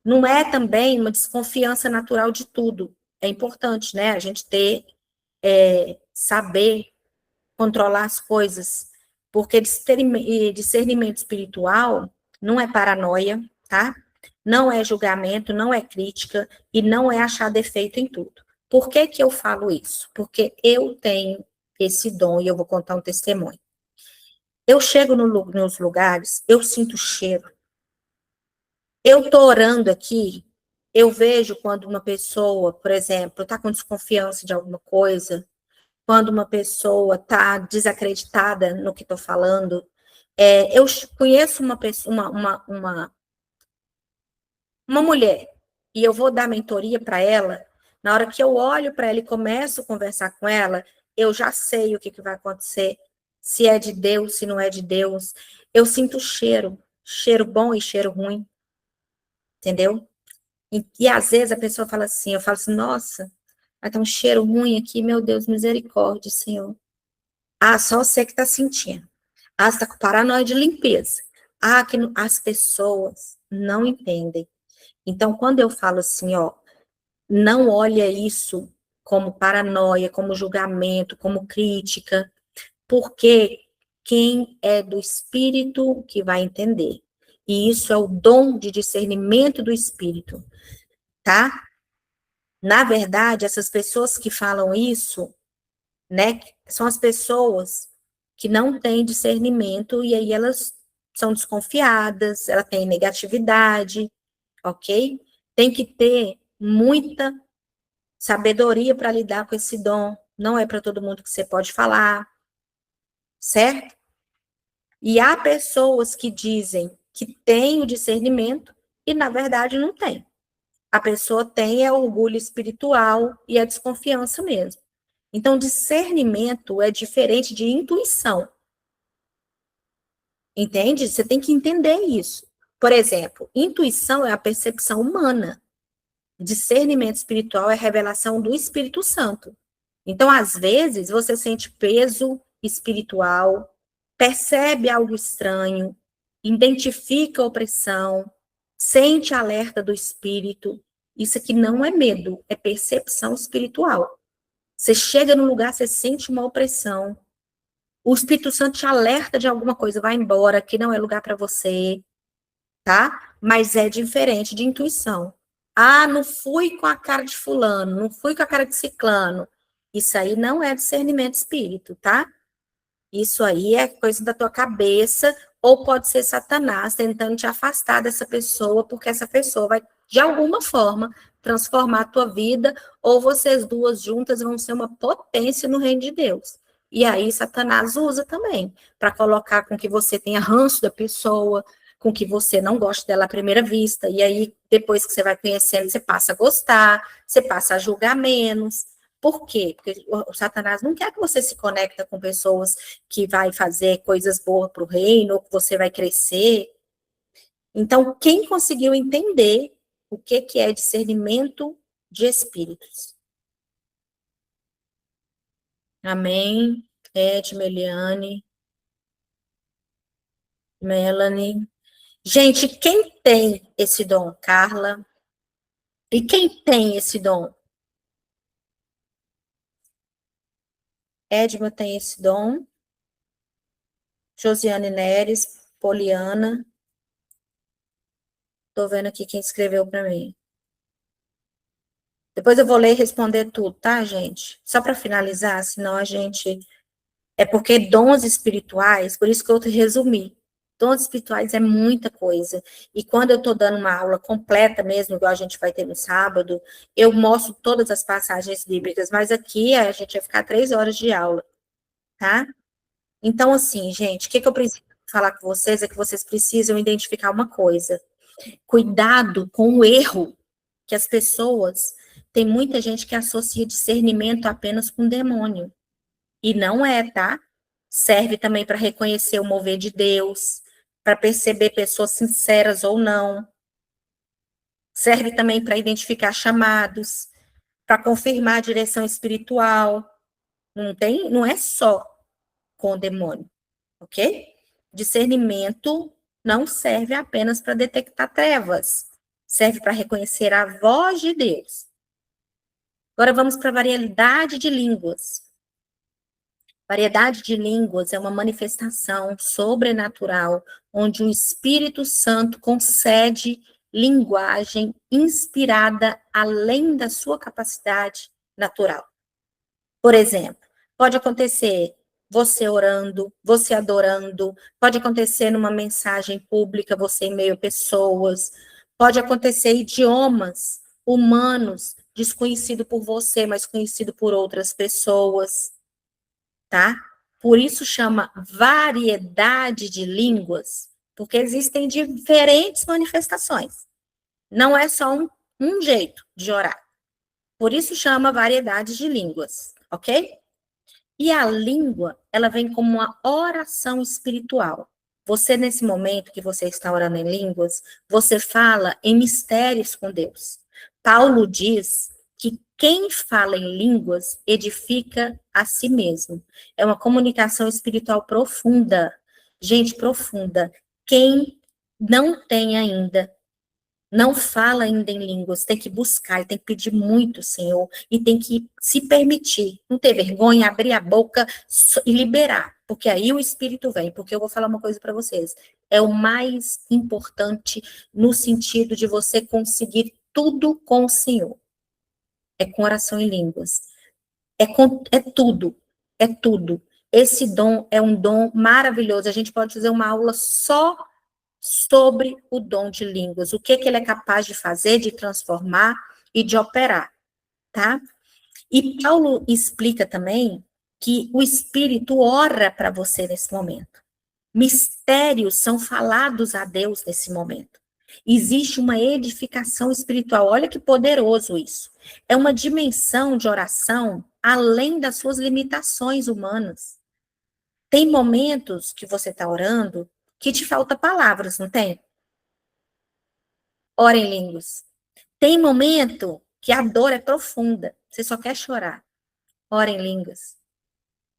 Não é também uma desconfiança natural de tudo. É importante, né? A gente ter, saber controlar as coisas. Porque discernimento espiritual não é paranoia, tá? Não é julgamento, não é crítica e não é achar defeito em tudo. Por que que eu falo isso? Porque eu tenho esse dom e eu vou contar um testemunho. Eu chego nos lugares, eu sinto cheiro. Eu estou orando aqui, eu vejo quando uma pessoa, por exemplo, está com desconfiança de alguma coisa, quando uma pessoa está desacreditada no que estou falando. Eu conheço uma pessoa, uma mulher, e eu vou dar mentoria para ela. Na hora que eu olho para ela e começo a conversar com ela, eu já sei o que, que vai acontecer, se é de Deus, se não é de Deus. Eu sinto cheiro bom e cheiro ruim, entendeu? E às vezes a pessoa fala assim, eu falo assim, nossa, vai ter um cheiro ruim aqui, meu Deus, misericórdia, Senhor. Ah, só você que está sentindo. Ah, você está com paranoia de limpeza. Ah, que as pessoas não entendem. Então, quando eu falo assim, ó, não olha isso como paranoia, como julgamento, como crítica, porque quem é do Espírito que vai entender. E isso é o dom de discernimento do Espírito, tá? Na verdade, essas pessoas que falam isso, né, são as pessoas que não têm discernimento e aí elas são desconfiadas, ela tem negatividade, ok? Tem que ter muita sabedoria para lidar com esse dom. Não é para todo mundo que você pode falar, certo? E há pessoas que dizem que têm o discernimento e, na verdade, não têm. A pessoa tem orgulho espiritual e a desconfiança mesmo. Então, discernimento é diferente de intuição. Entende? Você tem que entender isso. Por exemplo, intuição é a percepção humana. Discernimento espiritual é a revelação do Espírito Santo. Então, às vezes, você sente peso espiritual, percebe algo estranho, identifica opressão, sente alerta do espírito. Isso aqui não é medo, é percepção espiritual. Você chega num lugar, você sente uma opressão. O Espírito Santo te alerta de alguma coisa, vai embora, que não é lugar para você, tá? Mas é diferente de intuição. Ah, não fui com a cara de fulano, não fui com a cara de ciclano. Isso aí não é discernimento espírito, tá? Isso aí é coisa da tua cabeça, ou pode ser Satanás tentando te afastar dessa pessoa, porque essa pessoa vai, de alguma forma, transformar a tua vida, ou vocês duas juntas vão ser uma potência no reino de Deus. E aí Satanás usa também, para colocar com que você tenha ranço da pessoa, com que você não goste dela à primeira vista, e aí, depois que você vai conhecendo, você passa a gostar, você passa a julgar menos. Por quê? Porque o Satanás não quer que você se conecte com pessoas que vai fazer coisas boas para o reino, ou que você vai crescer. Então, quem conseguiu entender o que é discernimento de espíritos? Amém. Ed, Meliane, Melanie. Gente, quem tem esse dom? Carla. E quem tem esse dom? Edma tem esse dom. Josiane Neres, Poliana. Estou vendo aqui quem escreveu para mim. Depois eu vou ler e responder tudo, tá, gente? Só para finalizar, senão a gente. É porque dons espirituais, por isso que eu te resumi. Dons espirituais é muita coisa. E quando eu estou dando uma aula completa mesmo, igual a gente vai ter no sábado, eu mostro todas as passagens bíblicas, mas aqui a gente vai ficar 3 horas de aula, tá? Então, assim, gente, o que eu preciso falar com vocês é que vocês precisam identificar uma coisa. Cuidado com o erro que as pessoas. Tem muita gente que associa discernimento apenas com demônio. E não é, tá? Serve também para reconhecer o mover de Deus, para perceber pessoas sinceras ou não. Serve também para identificar chamados, para confirmar a direção espiritual. Não é só com o demônio, ok? Discernimento não serve apenas para detectar trevas, serve para reconhecer a voz de Deus. Agora vamos para a variedade de línguas. Variedade de línguas é uma manifestação sobrenatural onde o Espírito Santo concede linguagem inspirada além da sua capacidade natural. Por exemplo, pode acontecer você orando, você adorando, pode acontecer numa mensagem pública, você em meio a pessoas, pode acontecer idiomas humanos, desconhecido por você, mas conhecido por outras pessoas, tá? Por isso chama variedade de línguas, porque existem diferentes manifestações. Não é só um jeito de orar. Por isso chama variedade de línguas, ok? E a língua, ela vem como uma oração espiritual. Você, nesse momento que você está orando em línguas, você fala em mistérios com Deus. Paulo diz que quem fala em línguas edifica a si mesmo. É uma comunicação espiritual profunda. Gente, profunda. Quem não tem ainda, não fala ainda em línguas, tem que buscar, tem que pedir muito, Senhor, e tem que se permitir, não ter vergonha, abrir a boca e liberar, porque aí o Espírito vem, porque eu vou falar uma coisa para vocês, é o mais importante no sentido de você conseguir tudo com o Senhor, é com oração em línguas, é tudo, é tudo. Esse dom é um dom maravilhoso, a gente pode fazer uma aula só sobre o dom de línguas, o que ele é capaz de fazer, de transformar e de operar, tá? E Paulo explica também que o Espírito ora para você nesse momento. Mistérios são falados a Deus nesse momento. Existe uma edificação espiritual. Olha que poderoso isso. É uma dimensão de oração além das suas limitações humanas. Tem momentos que você está orando que te falta palavras, não tem? Ora em línguas. Tem momento que a dor é profunda, você só quer chorar. Ora em línguas.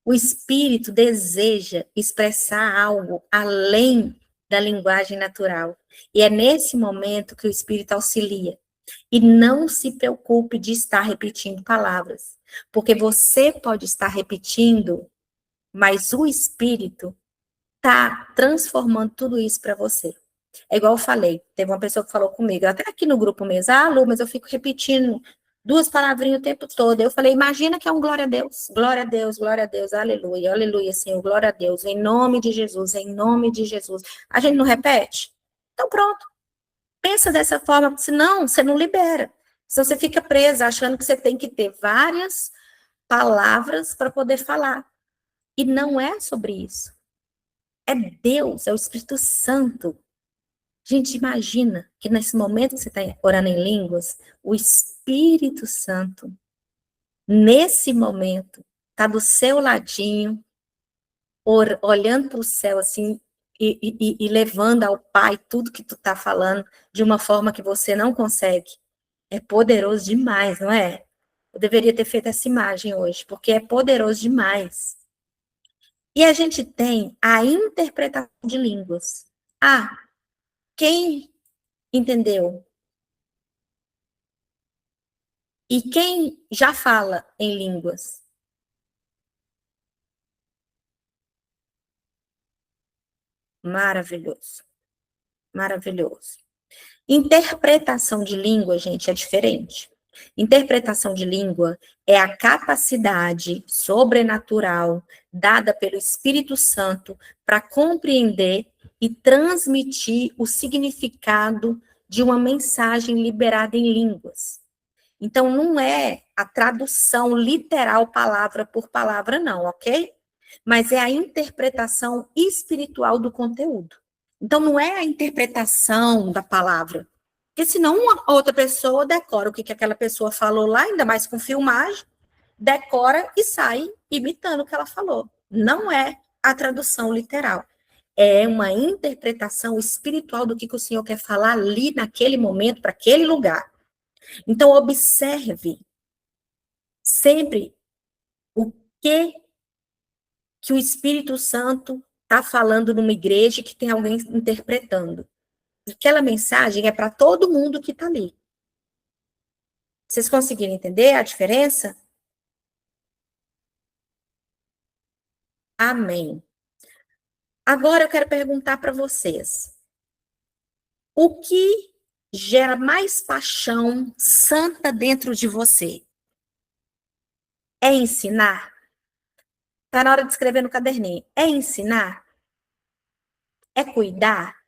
O espírito deseja expressar algo além da linguagem natural. E é nesse momento que o espírito auxilia. E não se preocupe de estar repetindo palavras, porque você pode estar repetindo, mas o espírito está transformando tudo isso para você. É igual eu falei, teve uma pessoa que falou comigo, até aqui no grupo mesmo, Lu, mas eu fico repetindo duas palavrinhas o tempo todo. Eu falei, imagina que é um glória a Deus, aleluia, aleluia, Senhor, glória a Deus, em nome de Jesus, em nome de Jesus. A gente não repete? Então pronto, pensa dessa forma, senão você não libera. Senão você fica presa, achando que você tem que ter várias palavras para poder falar. E não é sobre isso. É Deus, é o Espírito Santo. Gente, imagina que nesse momento que você está orando em línguas, o Espírito Santo, nesse momento, está do seu ladinho, olhando para o céu assim, e levando ao Pai tudo que tu está falando de uma forma que você não consegue. É poderoso demais, não é? Eu deveria ter feito essa imagem hoje, porque é poderoso demais. E a gente tem a interpretação de línguas. Ah, quem entendeu? E quem já fala em línguas? Maravilhoso. Maravilhoso. Interpretação de língua, gente, é diferente. Interpretação de língua é a capacidade sobrenatural dada pelo Espírito Santo para compreender e transmitir o significado de uma mensagem liberada em línguas. Então, não é a tradução literal, palavra por palavra, não, ok? Mas é a interpretação espiritual do conteúdo. Então, não é a interpretação da palavra. Porque senão uma outra pessoa decora o que aquela pessoa falou lá, ainda mais com filmagem, decora e sai imitando o que ela falou. Não é a tradução literal. É uma interpretação espiritual do que o Senhor quer falar ali, naquele momento, para aquele lugar. Então, observe sempre o que o Espírito Santo está falando numa igreja que tem alguém interpretando. Aquela mensagem é para todo mundo que está ali. Vocês conseguiram entender a diferença? Amém. Agora eu quero perguntar para vocês: o que gera mais paixão santa dentro de você? É ensinar? Está na hora de escrever no caderninho. É ensinar? É cuidar?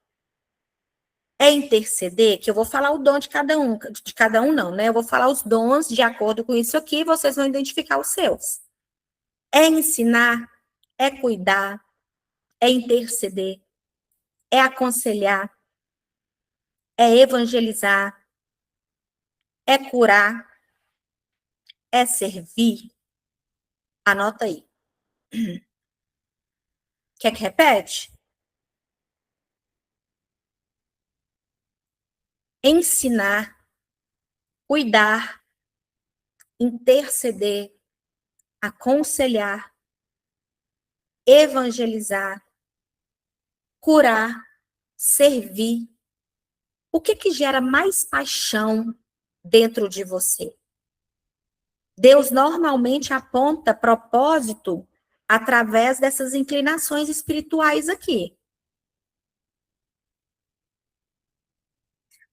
É interceder? Que eu vou falar o dom de cada um não, né? Eu vou falar os dons de acordo com isso aqui, e vocês vão identificar os seus. É ensinar? É cuidar? É interceder? É aconselhar? É evangelizar? É curar? É servir? Anota aí. Quer que repete? Ensinar, cuidar, interceder, aconselhar, evangelizar, curar, servir. O que gera mais paixão dentro de você? Deus normalmente aponta propósito através dessas inclinações espirituais aqui.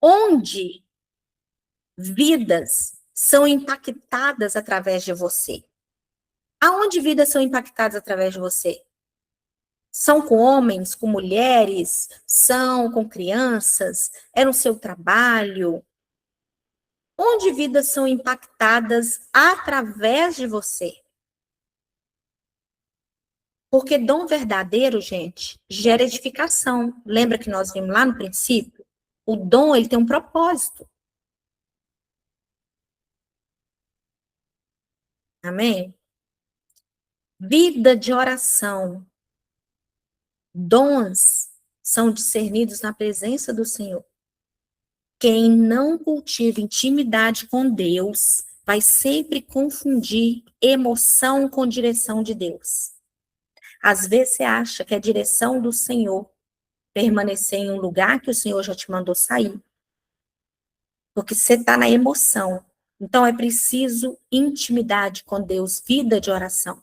Onde vidas são impactadas através de você? Aonde vidas são impactadas através de você? São com homens, com mulheres, são com crianças, é no seu trabalho? Onde vidas são impactadas através de você? Porque dom verdadeiro, gente, gera edificação. Lembra que nós vimos lá no princípio? O dom, ele tem um propósito. Amém? Vida de oração. Dons são discernidos na presença do Senhor. Quem não cultiva intimidade com Deus vai sempre confundir emoção com direção de Deus. Às vezes você acha que é a direção do Senhor permanecer em um lugar que o Senhor já te mandou sair, porque você está na emoção. Então é preciso intimidade com Deus, vida de oração.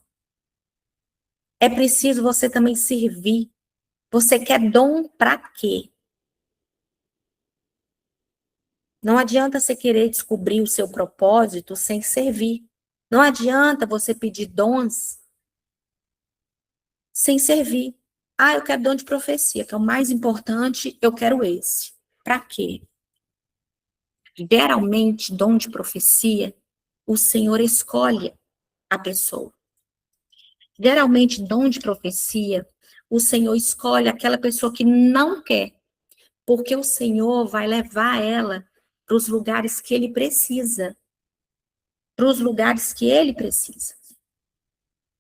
É preciso você também servir. Você quer dom para quê? Não adianta você querer descobrir o seu propósito sem servir. Não adianta você pedir dons sem servir. Ah, eu quero dom de profecia, que é o mais importante, eu quero esse. Para quê? Geralmente, dom de profecia, o Senhor escolhe a pessoa. Geralmente, dom de profecia, o Senhor escolhe aquela pessoa que não quer, porque o Senhor vai levar ela para os lugares que ele precisa. Para os lugares que ele precisa.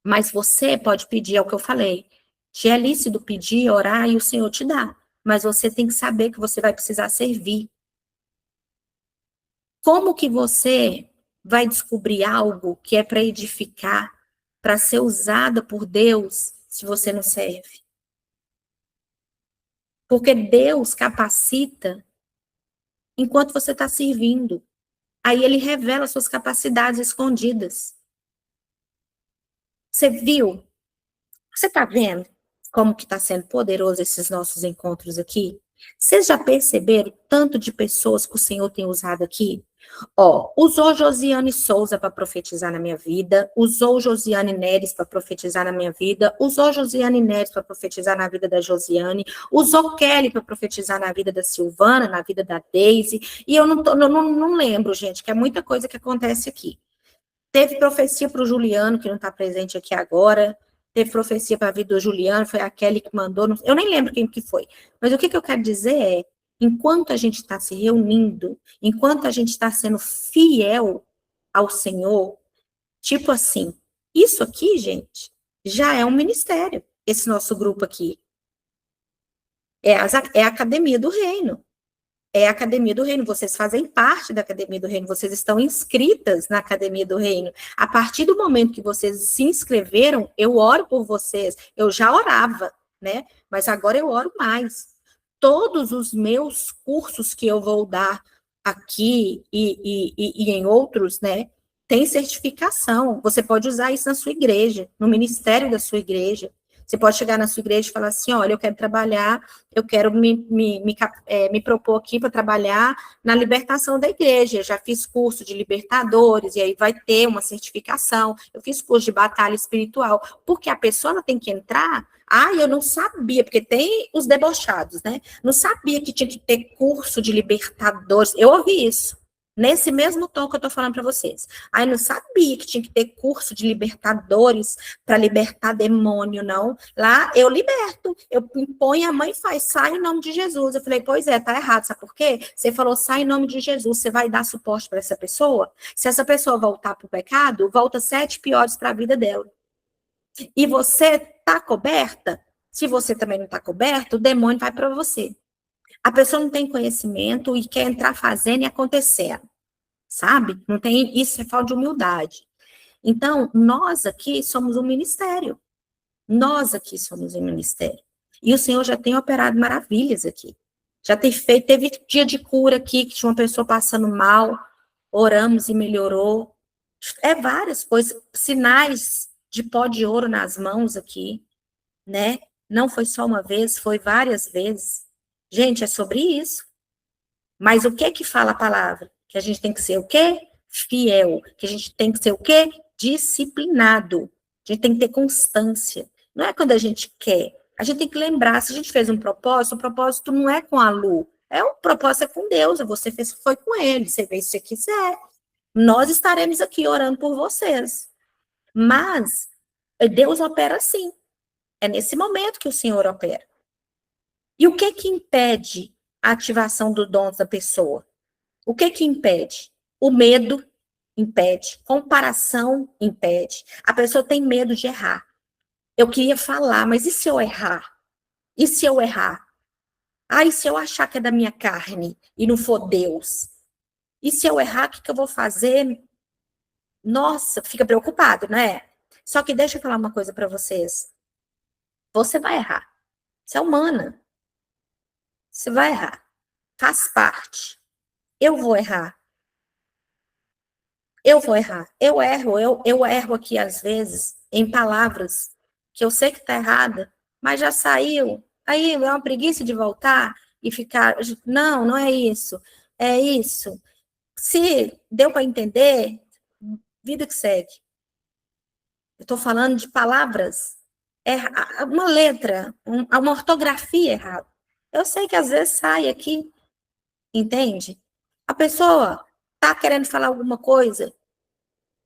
Mas você pode pedir, é o que eu falei. Te é lícito pedir, orar e o Senhor te dá. Mas você tem que saber que você vai precisar servir. Como que você vai descobrir algo que é para edificar, para ser usada por Deus, se você não serve? Porque Deus capacita enquanto você está servindo. Aí ele revela suas capacidades escondidas. Você viu? Você está vendo como que está sendo poderoso esses nossos encontros aqui? Vocês já perceberam tanto de pessoas que o Senhor tem usado aqui? Ó, usou Josiane Souza para profetizar na minha vida, usou Josiane Neres para profetizar na minha vida, usou Josiane Neres para profetizar na vida da Josiane, usou Kelly para profetizar na vida da Silvana, na vida da Daisy, e eu não lembro, gente, que é muita coisa que acontece aqui. Teve profecia para o Juliano, que não está presente aqui agora. Teve profecia para a vida do Juliano, foi a Kelly que mandou. Eu nem lembro quem que foi. Mas o que eu quero dizer é, enquanto a gente está se reunindo, enquanto a gente está sendo fiel ao Senhor, tipo assim, isso aqui, gente, já é um ministério, esse nosso grupo aqui. É a academia do reino. É a Academia do Reino, vocês fazem parte da Academia do Reino, vocês estão inscritas na Academia do Reino. A partir do momento que vocês se inscreveram, eu oro por vocês. Eu já orava, né? Mas agora eu oro mais. Todos os meus cursos que eu vou dar aqui e em outros, né? Tem certificação. Você pode usar isso na sua igreja, no ministério da sua igreja. Você pode chegar na sua igreja e falar assim, olha, eu quero trabalhar, eu quero me propor aqui para trabalhar na libertação da igreja. Eu já fiz curso de libertadores, e aí vai ter uma certificação. Eu fiz curso de batalha espiritual, porque a pessoa ela tem que entrar. Ah, eu não sabia, porque tem os debochados, né? Não sabia que tinha que ter curso de libertadores. Eu ouvi isso. Nesse mesmo tom que eu tô falando para vocês. Aí não sabia que tinha que ter curso de libertadores para libertar demônio, não. Lá eu liberto, eu imponho, a mãe faz, sai em nome de Jesus. Eu falei, pois é, tá errado, sabe por quê? Você falou, sai em nome de Jesus, você vai dar suporte para essa pessoa? Se essa pessoa voltar para o pecado, volta 7 piores para a vida dela. E você tá coberta? Se você também não tá coberto, o demônio vai para você. A pessoa não tem conhecimento e quer entrar fazendo e acontecendo, sabe? Não tem, isso é falta de humildade. Então, nós aqui somos um ministério. Nós aqui somos um ministério. E o Senhor já tem operado maravilhas aqui. Já tem feito, teve dia de cura aqui, que tinha uma pessoa passando mal, oramos e melhorou. É várias coisas, sinais de pó de ouro nas mãos aqui, né? Não foi só uma vez, foi várias vezes. Gente, é sobre isso. Mas o que que fala a palavra? Que a gente tem que ser o quê? Fiel. Que a gente tem que ser o quê? Disciplinado. A gente tem que ter constância. Não é quando a gente quer. A gente tem que lembrar, se a gente fez um propósito, o propósito não é com a Lu. É um propósito é com Deus. Você fez, foi com ele. Você fez se você quiser. Nós estaremos aqui orando por vocês. Mas Deus opera assim. É nesse momento que o Senhor opera. E o que que impede a ativação do dom da pessoa? O que que impede? O medo impede, comparação impede. A pessoa tem medo de errar. Eu queria falar, mas e se eu errar? E se eu errar? Ah, e se eu achar que é da minha carne e não for Deus? E se eu errar, o que que eu vou fazer? Nossa, fica preocupado, né? Só que deixa eu falar uma coisa para vocês. Você vai errar. Você é humana. Você vai errar. Faz parte. Eu vou errar. Eu vou errar. Eu erro aqui, às vezes, em palavras que eu sei que está errada, mas já saiu. Aí é uma preguiça de voltar e ficar. Não, não é isso. É isso. Se deu para entender, vida que segue. Eu estou falando de palavras, uma letra, uma ortografia errada. Eu sei que às vezes sai aqui, entende? A pessoa está querendo falar alguma coisa,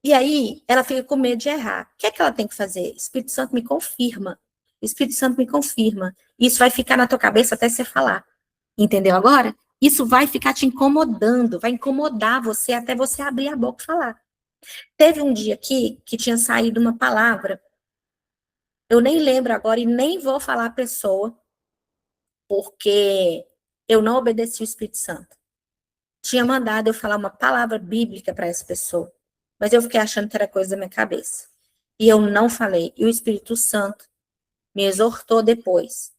e aí ela fica com medo de errar. O que é que ela tem que fazer? Espírito Santo me confirma. Espírito Santo me confirma. Isso vai ficar na tua cabeça até você falar. Entendeu agora? Isso vai ficar te incomodando, vai incomodar você até você abrir a boca e falar. Teve um dia aqui que tinha saído uma palavra, eu nem lembro agora e nem vou falar a pessoa, porque eu não obedeci o Espírito Santo. Tinha mandado eu falar uma palavra bíblica para essa pessoa, mas eu fiquei achando que era coisa da minha cabeça. E eu não falei. E o Espírito Santo me exortou depois,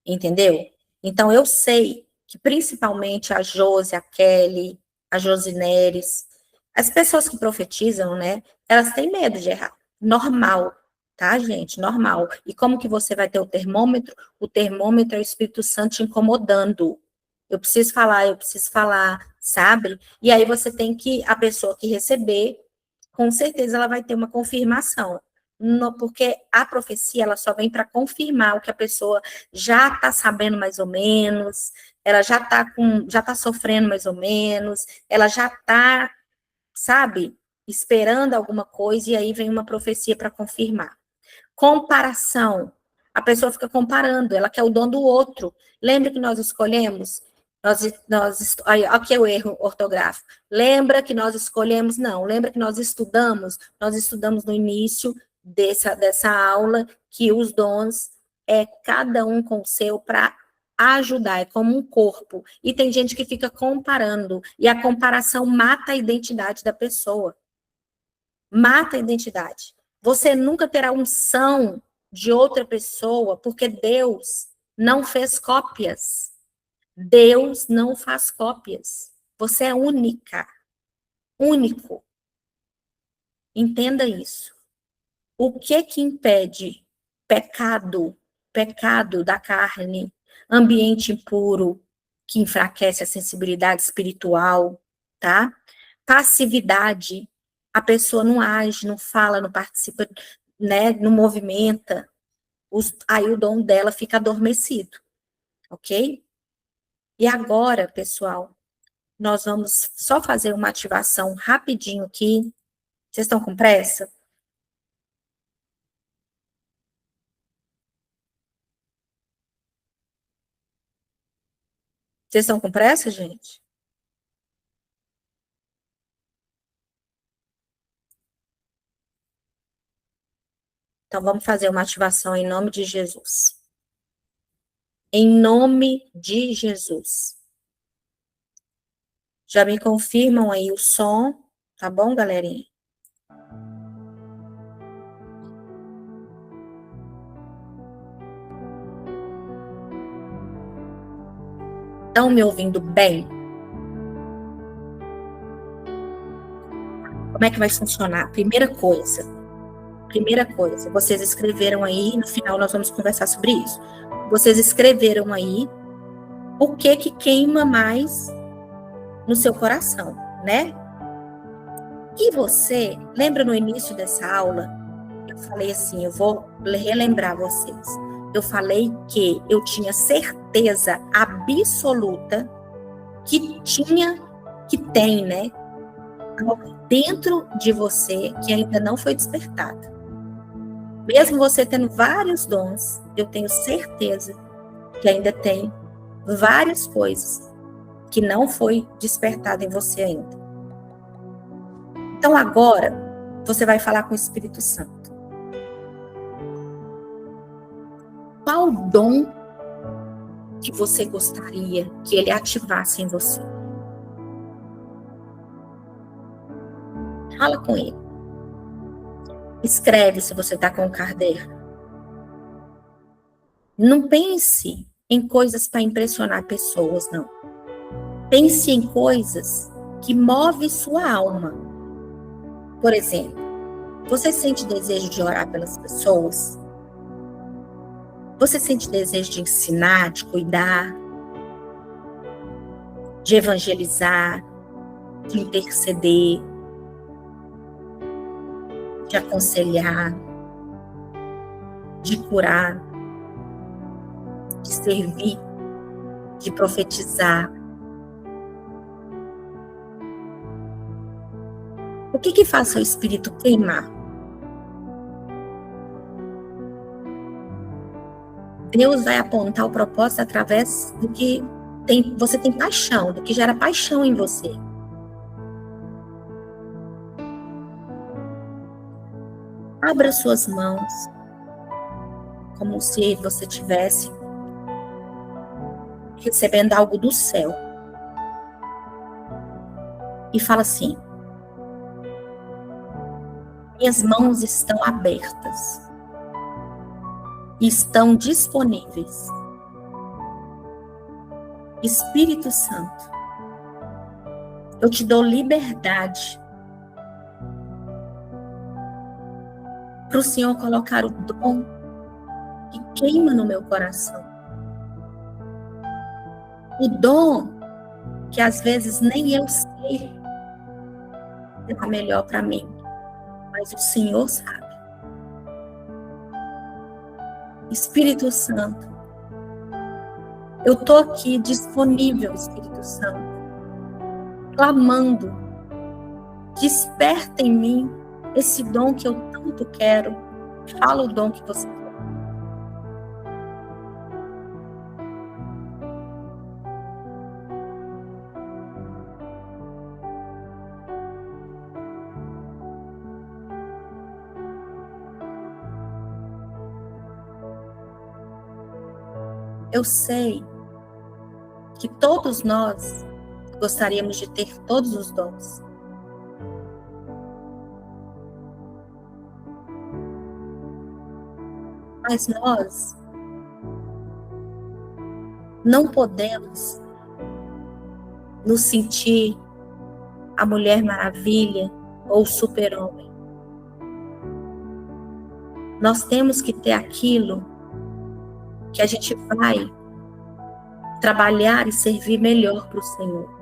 entendeu? Então eu sei que principalmente a Josi, a Kelly, a Josineres, as pessoas que profetizam, né, elas têm medo de errar. Normal, tá, gente? Normal. E como que você vai ter o termômetro? O termômetro é o Espírito Santo te incomodando. Eu preciso falar, sabe? E aí você tem que, a pessoa que receber, com certeza ela vai ter uma confirmação. Porque a profecia, ela só vem para confirmar o que a pessoa já está sabendo mais ou menos, ela já está sofrendo mais ou menos, ela já está, sabe, esperando alguma coisa, e aí vem uma profecia para confirmar. Comparação. A pessoa fica comparando, ela quer o dom do outro. Lembra que nós escolhemos? Aqui é o erro ortográfico. Lembra que nós escolhemos? Não. Lembra que nós estudamos? Nós estudamos no início dessa aula que os dons é cada um com o seu para ajudar, é como um corpo. E tem gente que fica comparando, e a comparação mata a identidade da pessoa. Mata a identidade. Você nunca terá unção de outra pessoa, porque Deus não fez cópias. Deus não faz cópias. Você é única. Único. Entenda isso. O que que impede pecado, pecado da carne, ambiente impuro, que enfraquece a sensibilidade espiritual, tá? Passividade, a pessoa não age, não fala, não participa, né, não movimenta, aí o dom dela fica adormecido, ok? E agora, pessoal, nós vamos só fazer uma ativação rapidinho aqui. Vocês estão com pressa? Vocês estão com pressa, gente? Então, vamos fazer uma ativação em nome de Jesus. Em nome de Jesus. Já me confirmam aí o som, tá bom, galerinha? Estão me ouvindo bem? Como é que vai funcionar? Primeira coisa, vocês escreveram aí, no final nós vamos conversar sobre isso. Vocês escreveram aí o que que queima mais no seu coração, né? E você, lembra no início dessa aula, eu falei assim, eu vou relembrar vocês. Eu falei que eu tinha certeza absoluta que tem, né? Dentro de você que ainda não foi despertado. Mesmo você tendo vários dons, eu tenho certeza que ainda tem várias coisas que não foi despertada em você ainda. Então agora você vai falar com o Espírito Santo. Qual dom que você gostaria que ele ativasse em você? Fala com ele. Escreve se você está com um caderno. Não pense em coisas para impressionar pessoas, não. Pense em coisas que movem sua alma. Por exemplo, você sente desejo de orar pelas pessoas? Você sente desejo de ensinar, de cuidar, de evangelizar, de interceder, de aconselhar, de curar, de servir, de profetizar? O que faz seu espírito queimar? Deus vai apontar o propósito através do que você tem paixão, do que gera paixão em você. Abra suas mãos, como se você estivesse recebendo algo do céu. E fala assim: minhas mãos estão abertas, estão disponíveis. Espírito Santo, eu te dou liberdade para o Senhor colocar o dom que queima no meu coração. O dom que às vezes nem eu sei que é melhor para mim, mas o Senhor sabe. Espírito Santo, eu estou aqui disponível, Espírito Santo, clamando, desperta em mim esse dom que eu tanto quero. Fala o dom que você quer. Eu sei que todos nós gostaríamos de ter todos os dons. Mas nós não podemos nos sentir a Mulher Maravilha ou o Super-Homem. Nós temos que ter aquilo que a gente vai trabalhar e servir melhor para o Senhor.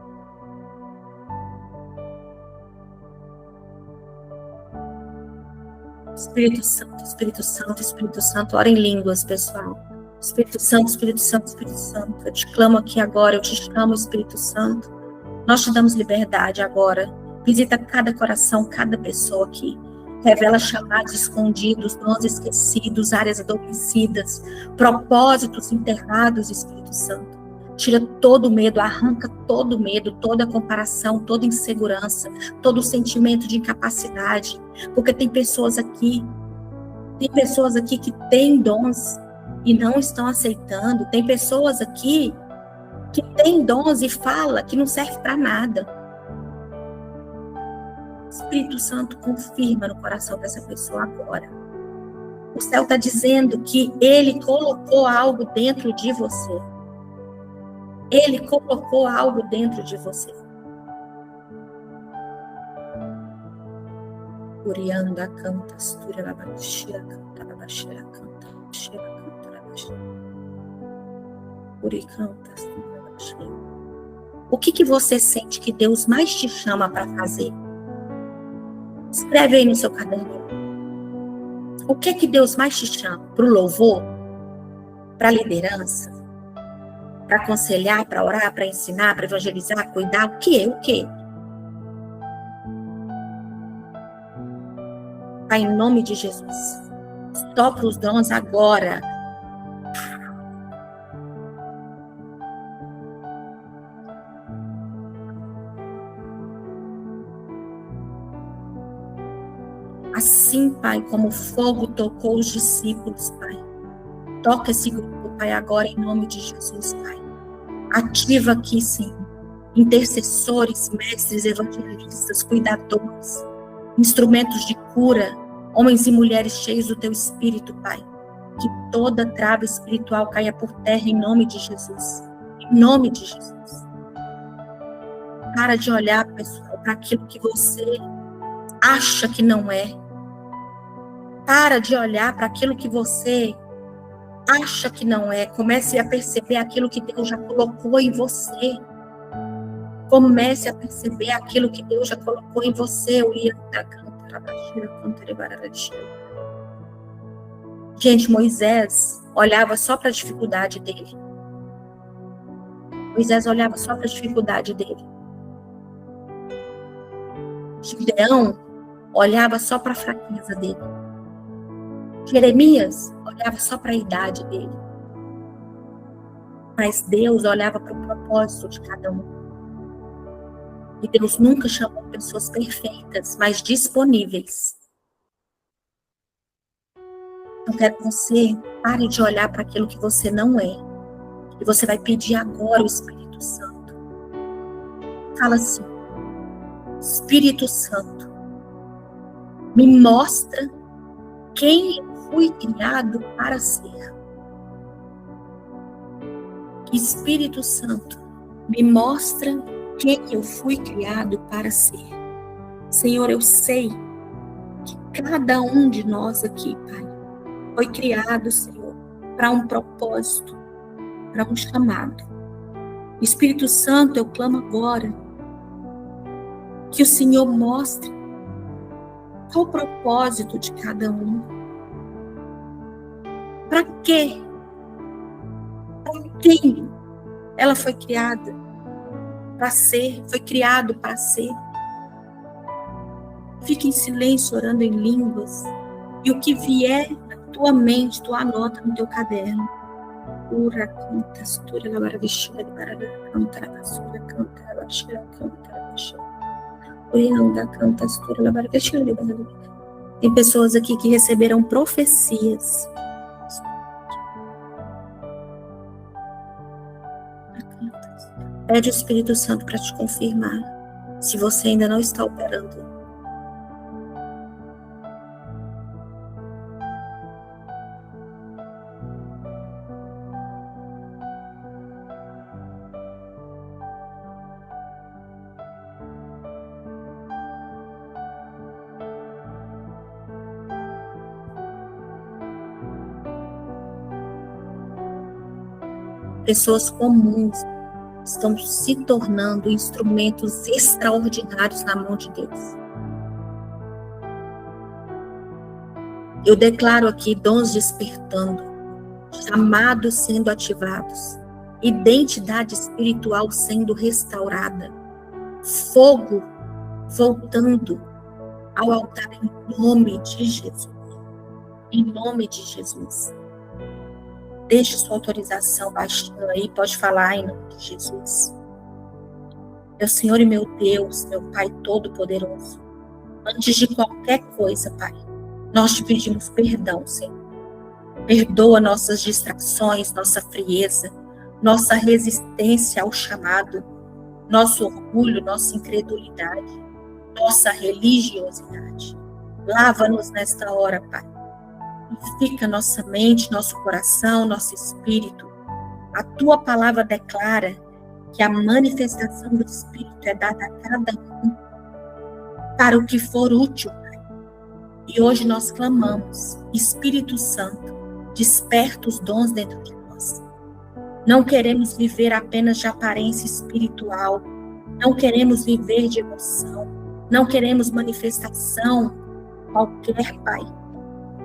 Espírito Santo, Espírito Santo, Espírito Santo, ora em línguas, pessoal. Espírito Santo, Espírito Santo, Espírito Santo, eu te clamo aqui agora, eu te chamo, Espírito Santo. Nós te damos liberdade agora. Visita cada coração, cada pessoa aqui. Revela chamados escondidos, dons esquecidos, áreas adormecidas, propósitos enterrados, Espírito Santo. Tira todo o medo, arranca todo o medo, toda a comparação, toda a insegurança, todo o sentimento de incapacidade. Porque tem pessoas aqui que têm dons e não estão aceitando. Tem pessoas aqui que têm dons e fala que não serve para nada. Espírito Santo, confirma no coração dessa pessoa agora. O céu está dizendo que Ele colocou algo dentro de você. Ele colocou algo dentro de você. Urianda canta, astura la baixira canta, la baixira canta, baixira canta, la baixira. Uri canta, astura la baixira. O que você sente que Deus mais te chama para fazer? Escreve aí no seu caderno. O que Deus mais te chama? Para o louvor? Para a liderança? Para aconselhar, para orar, para ensinar, para evangelizar, cuidar? O quê? Pai, em nome de Jesus, sopra os dons agora. assim, Pai, como o fogo tocou os discípulos, Pai. Toca esse grupo, Pai, agora em nome de Jesus, Pai. Ativa aqui, Senhor, intercessores, mestres, evangelistas, cuidadores, instrumentos de cura, homens e mulheres cheios do Teu Espírito, Pai. Que toda trava espiritual caia por terra em nome de Jesus. Em nome de Jesus. Para de olhar, pessoal, para aquilo que você acha que não é. Para de olhar para aquilo que você acha que não é. Comece a perceber aquilo que Deus já colocou em você. Comece a perceber aquilo que Deus já colocou em você. Gente, Moisés olhava só para a dificuldade dele. Moisés olhava só para a dificuldade dele. Gideão olhava só para a fraqueza dele. Jeremias olhava só para a idade dele. Mas Deus olhava para o propósito de cada um. E Deus nunca chamou pessoas perfeitas, mas disponíveis. Eu quero que você pare de olhar para aquilo que você não é. E você vai pedir agora o Espírito Santo. Fala assim: Espírito Santo, me mostra quem eu fui criado para ser. Espírito Santo, me mostra quem eu fui criado para ser. Senhor, eu sei que cada um de nós aqui, Pai, foi criado, Senhor, para um propósito, para um chamado. Espírito Santo, eu clamo agora que o Senhor mostre qual o propósito de cada um. Para quê? Para quem ela foi criada para ser, foi criado para ser. Fique em silêncio, orando em línguas, e o que vier na tua mente, tu anota no teu caderno. Ura canta, stura la baravishira de barada canta, la basura canta, la bashira canta, la bashira. Urianda canta, stura la baravishira de barada. Tem pessoas aqui que receberão profecias. Pede o Espírito Santo para te confirmar, se você ainda não está operando. Pessoas comuns estão se tornando instrumentos extraordinários na mão de Deus. Eu declaro aqui dons despertando, chamados sendo ativados, identidade espiritual sendo restaurada, fogo voltando ao altar em nome de Jesus. Em nome de Jesus. Deixe sua autorização baixando aí, pode falar em nome de Jesus. Meu Senhor e meu Deus, meu Pai Todo-Poderoso, antes de qualquer coisa, Pai, nós te pedimos perdão, Senhor. Perdoa nossas distrações, nossa frieza, nossa resistência ao chamado, nosso orgulho, nossa incredulidade, nossa religiosidade. Lava-nos nesta hora, Pai. Purifica nossa mente, nosso coração, nosso espírito. A tua palavra declara que a manifestação do Espírito é dada a cada um para o que for útil, Pai. E hoje nós clamamos: Espírito Santo, desperta os dons dentro de nós. Não queremos viver apenas de aparência espiritual. Não queremos viver de emoção. Não queremos manifestação qualquer, Pai.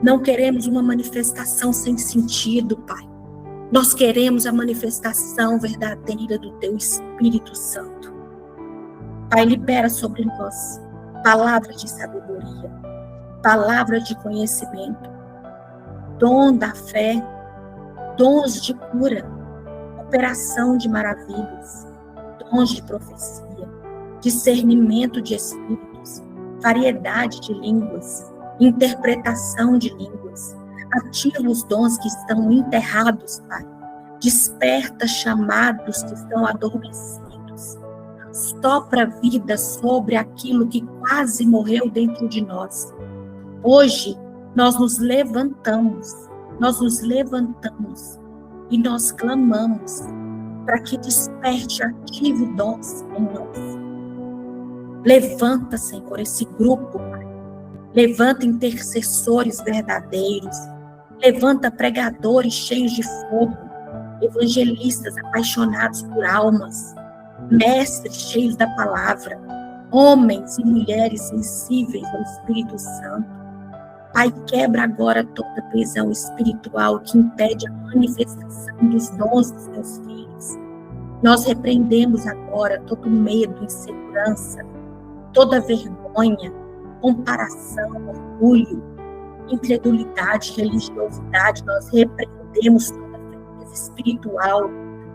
Não queremos uma manifestação sem sentido, Pai. Nós queremos a manifestação verdadeira do Teu Espírito Santo. Pai, libera sobre nós palavra de sabedoria, palavra de conhecimento, dom da fé, dons de cura, operação de maravilhas, dons de profecia, discernimento de espíritos, variedade de línguas, interpretação de línguas. Ativa os dons que estão enterrados, Pai. Desperta chamados que estão adormecidos. Sopra vida sobre aquilo que quase morreu dentro de nós. Hoje, nós nos levantamos e nós clamamos para que desperte, ative dons em nós. Levanta, Senhor, esse grupo, Pai. Levanta intercessores verdadeiros. Levanta pregadores cheios de fogo. Evangelistas apaixonados por almas. Mestres cheios da palavra. Homens e mulheres sensíveis ao Espírito Santo. Pai, quebra agora toda prisão espiritual que impede a manifestação dos dons dos teus filhos. Nós repreendemos agora todo medo, insegurança, toda vergonha, comparação, orgulho, incredulidade, religiosidade. Nós repreendemos toda fraqueza espiritual,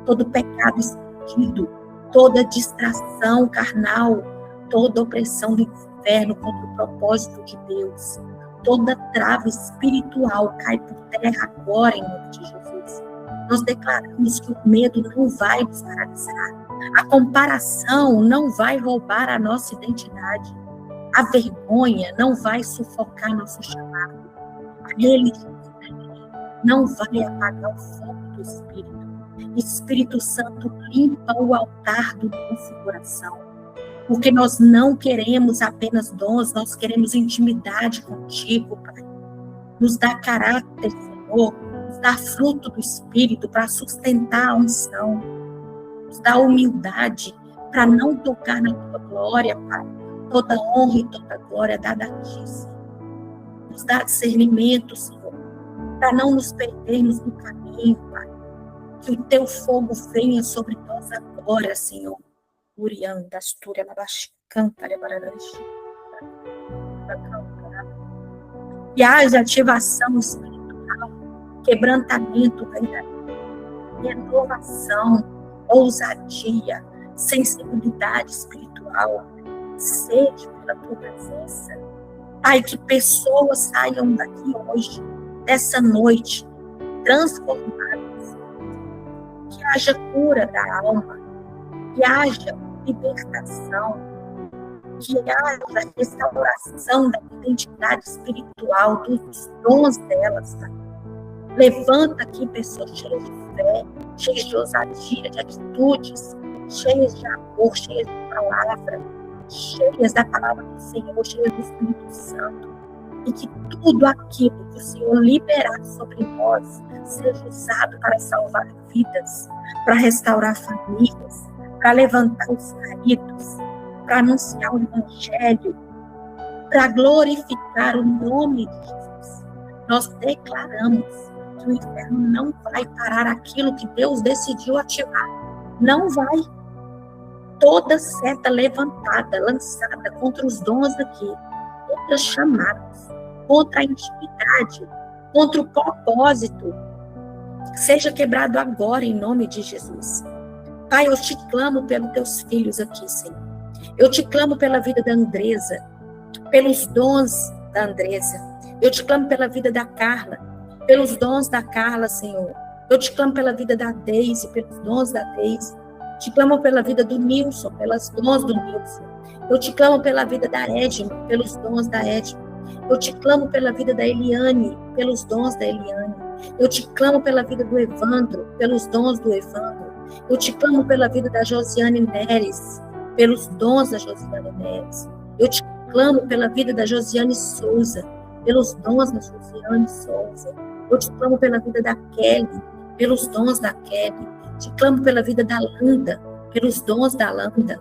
todo pecado escondido, toda distração carnal, toda opressão do inferno contra o propósito de Deus. Toda trava espiritual cai por terra agora em nome de Jesus. Nós declaramos que o medo não vai nos paralisar. A comparação não vai roubar a nossa identidade. A vergonha não vai sufocar nosso chamado. A religiosidade não vai apagar o fogo do Espírito. Espírito Santo, limpa o altar do nosso coração. Porque nós não queremos apenas dons, nós queremos intimidade contigo, Pai. Nos dá caráter, Senhor, nos dá fruto do Espírito para sustentar a unção. Nos dá humildade para não tocar na tua glória, Pai. Toda honra e toda glória dada a ti, Senhor. Nos dá discernimento, Senhor, para não nos perdermos no caminho, Pai. Que o teu fogo venha sobre nós agora, Senhor. Urianda, Astúria, Labaxi, Canta, e haja ativação espiritual, quebrantamento verdadeiro, renovação, ousadia, sensibilidade espiritual, sede pela tua presença. Pai, que pessoas saiam daqui hoje, dessa noite, transformadas, que haja cura da alma, que haja libertação, que haja restauração da identidade espiritual, dos dons delas. Tá? Levanta aqui pessoas cheias de fé, cheias de ousadia, de atitudes, cheias de amor, cheias de palavra, cheias da palavra do Senhor, cheias do Espírito Santo. E que tudo aquilo que o Senhor liberar sobre nós seja usado para salvar vidas, para restaurar famílias, para levantar os caídos, para anunciar o Evangelho, para glorificar o nome de Jesus. Nós declaramos que o inferno não vai parar aquilo que Deus decidiu ativar. Não vai. Toda seta levantada, lançada contra os dons daqui, contra as chamadas, contra a intimidade, contra o propósito, seja quebrado agora em nome de Jesus. Pai, eu te clamo pelos teus filhos aqui, Senhor. Eu te clamo pela vida da Andresa, pelos dons da Andresa. Eu te clamo pela vida da Carla, pelos dons da Carla, Senhor. Eu te clamo pela vida da Deise, pelos dons da Deise. Te clamo pela vida do Nilson, pelos dons do Nilson. Eu te clamo pela vida da Edma, pelos dons da Edma. Eu te clamo pela vida da Eliane, pelos dons da Eliane. Eu te clamo pela vida do Evandro, pelos dons do Evandro. Eu te clamo pela vida da Josiane Neres, pelos dons da Josiane Neres. Eu te clamo pela vida da Josiane Souza, pelos dons da Josiane Souza. Eu te clamo pela vida da Kelly, pelos dons da Kelly. Te clamo pela vida da Landa, pelos dons da Landa.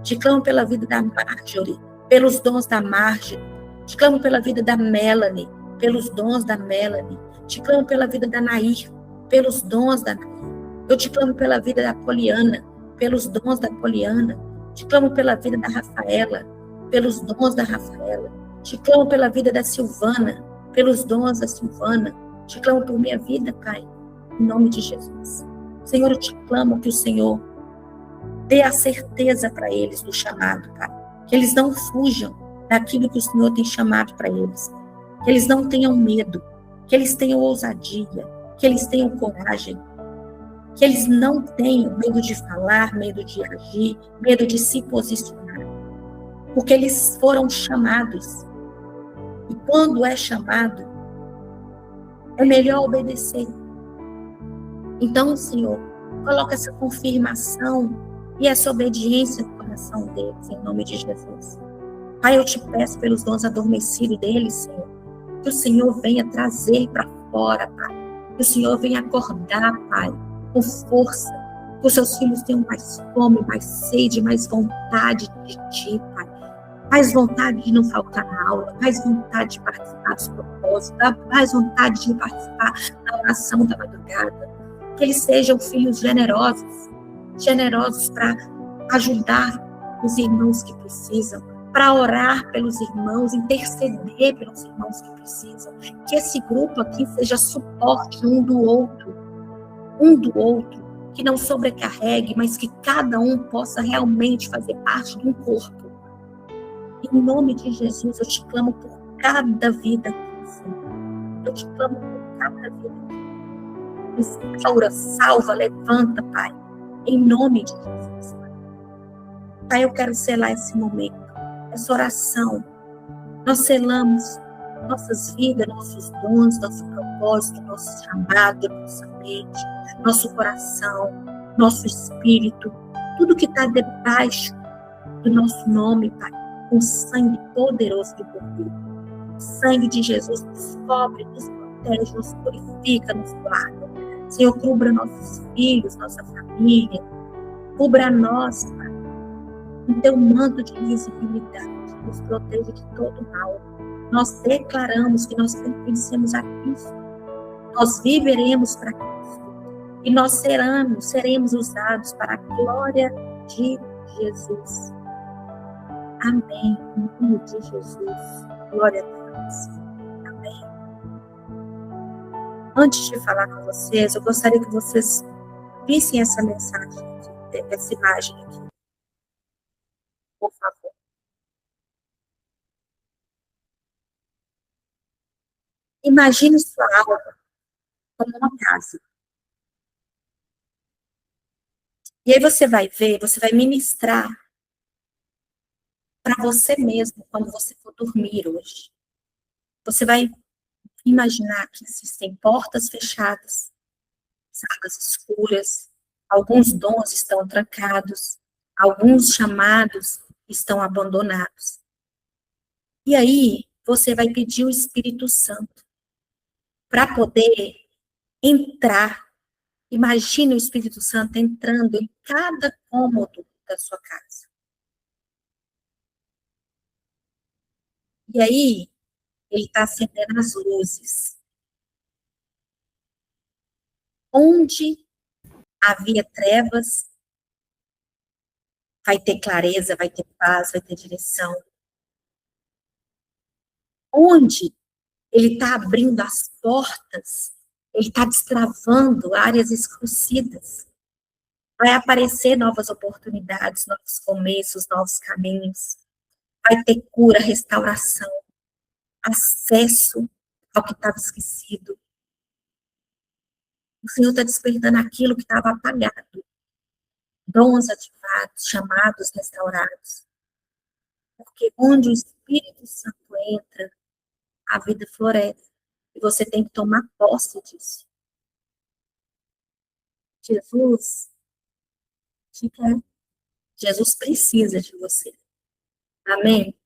Te clamo pela vida da Marjorie, pelos dons da Marjorie. Te clamo pela vida da Melanie, pelos dons da Melanie. Te clamo pela vida da Nair, pelos dons da Nair. Eu te clamo pela vida da Poliana, pelos dons da Poliana. Te clamo pela vida da Rafaela, pelos dons da Rafaela. Te clamo pela vida da Silvana, pelos dons da Silvana. Te clamo por minha vida, Pai, em nome de Jesus. Senhor, eu te clamo que o Senhor dê a certeza para eles do chamado, Pai. Que eles não fujam daquilo que o Senhor tem chamado para eles. Que eles não tenham medo, que eles tenham ousadia, que eles tenham coragem, que eles não tenham medo de falar, medo de agir, medo de se posicionar, porque eles foram chamados. E quando é chamado, é melhor obedecer. Então, Senhor, coloca essa confirmação e essa obediência no coração deles, em nome de Jesus. Pai, eu te peço pelos dons adormecidos deles, Senhor, que o Senhor venha trazer para fora, Pai. Que o Senhor venha acordar, Pai, com força. Que os seus filhos tenham mais fome, mais sede, mais vontade de Ti, Pai. Mais vontade de não faltar na aula, mais vontade de participar dos propósitos, mais vontade de participar da oração da madrugada. Que eles sejam filhos generosos, generosos para ajudar os irmãos que precisam, para orar pelos irmãos, interceder pelos irmãos que precisam. Que esse grupo aqui seja suporte um do outro, que não sobrecarregue, mas que cada um possa realmente fazer parte de um corpo. Em nome de Jesus, eu te clamo por cada vida aqui, Senhor. Eu te clamo por cada vida aqui. Restaura, salva, levanta, Pai. Em nome de Jesus, Pai. Pai, eu quero selar esse momento, essa oração. Nós selamos nossas vidas, nossos dons, nosso propósito, nosso chamado, nossa mente, nosso coração, nosso espírito, tudo que está debaixo do nosso nome, Pai, com o sangue poderoso do Cordeiro. O sangue de Jesus nos cobre, nos protege, nos purifica, nos guarda. Senhor, cubra nossos filhos, nossa família, cubra nós, Pai, com teu manto de visibilidade, nos proteja de todo mal. Nós declaramos que nós pertencemos a Cristo, nós viveremos para Cristo e nós seremos usados para a glória de Jesus. Amém. Em nome de Jesus. Glória a Deus. Amém. Antes de falar com vocês, eu gostaria que vocês vissem essa mensagem aqui, essa imagem aqui. Por favor. Imagine sua alma como uma casa. E aí você vai ver, você vai ministrar para você mesmo quando você for dormir hoje. Você vai imaginar que existem portas fechadas, salas escuras, alguns dons estão trancados, alguns chamados estão abandonados. E aí você vai pedir o Espírito Santo para poder entrar. Imagine o Espírito Santo entrando em cada cômodo da sua casa. E aí, ele está acendendo as luzes. Onde havia trevas, vai ter clareza, vai ter paz, vai ter direção. Onde ele está abrindo as portas, ele está destravando áreas esclarecidas. Vai aparecer novas oportunidades, novos começos, novos caminhos. Vai ter cura, restauração, acesso ao que estava esquecido. O Senhor está despertando aquilo que estava apagado. Dons ativados, chamados, restaurados. Porque onde o Espírito Santo entra, a vida floresce. E você tem que tomar posse disso. Jesus te quer. Jesus precisa de você. Amém?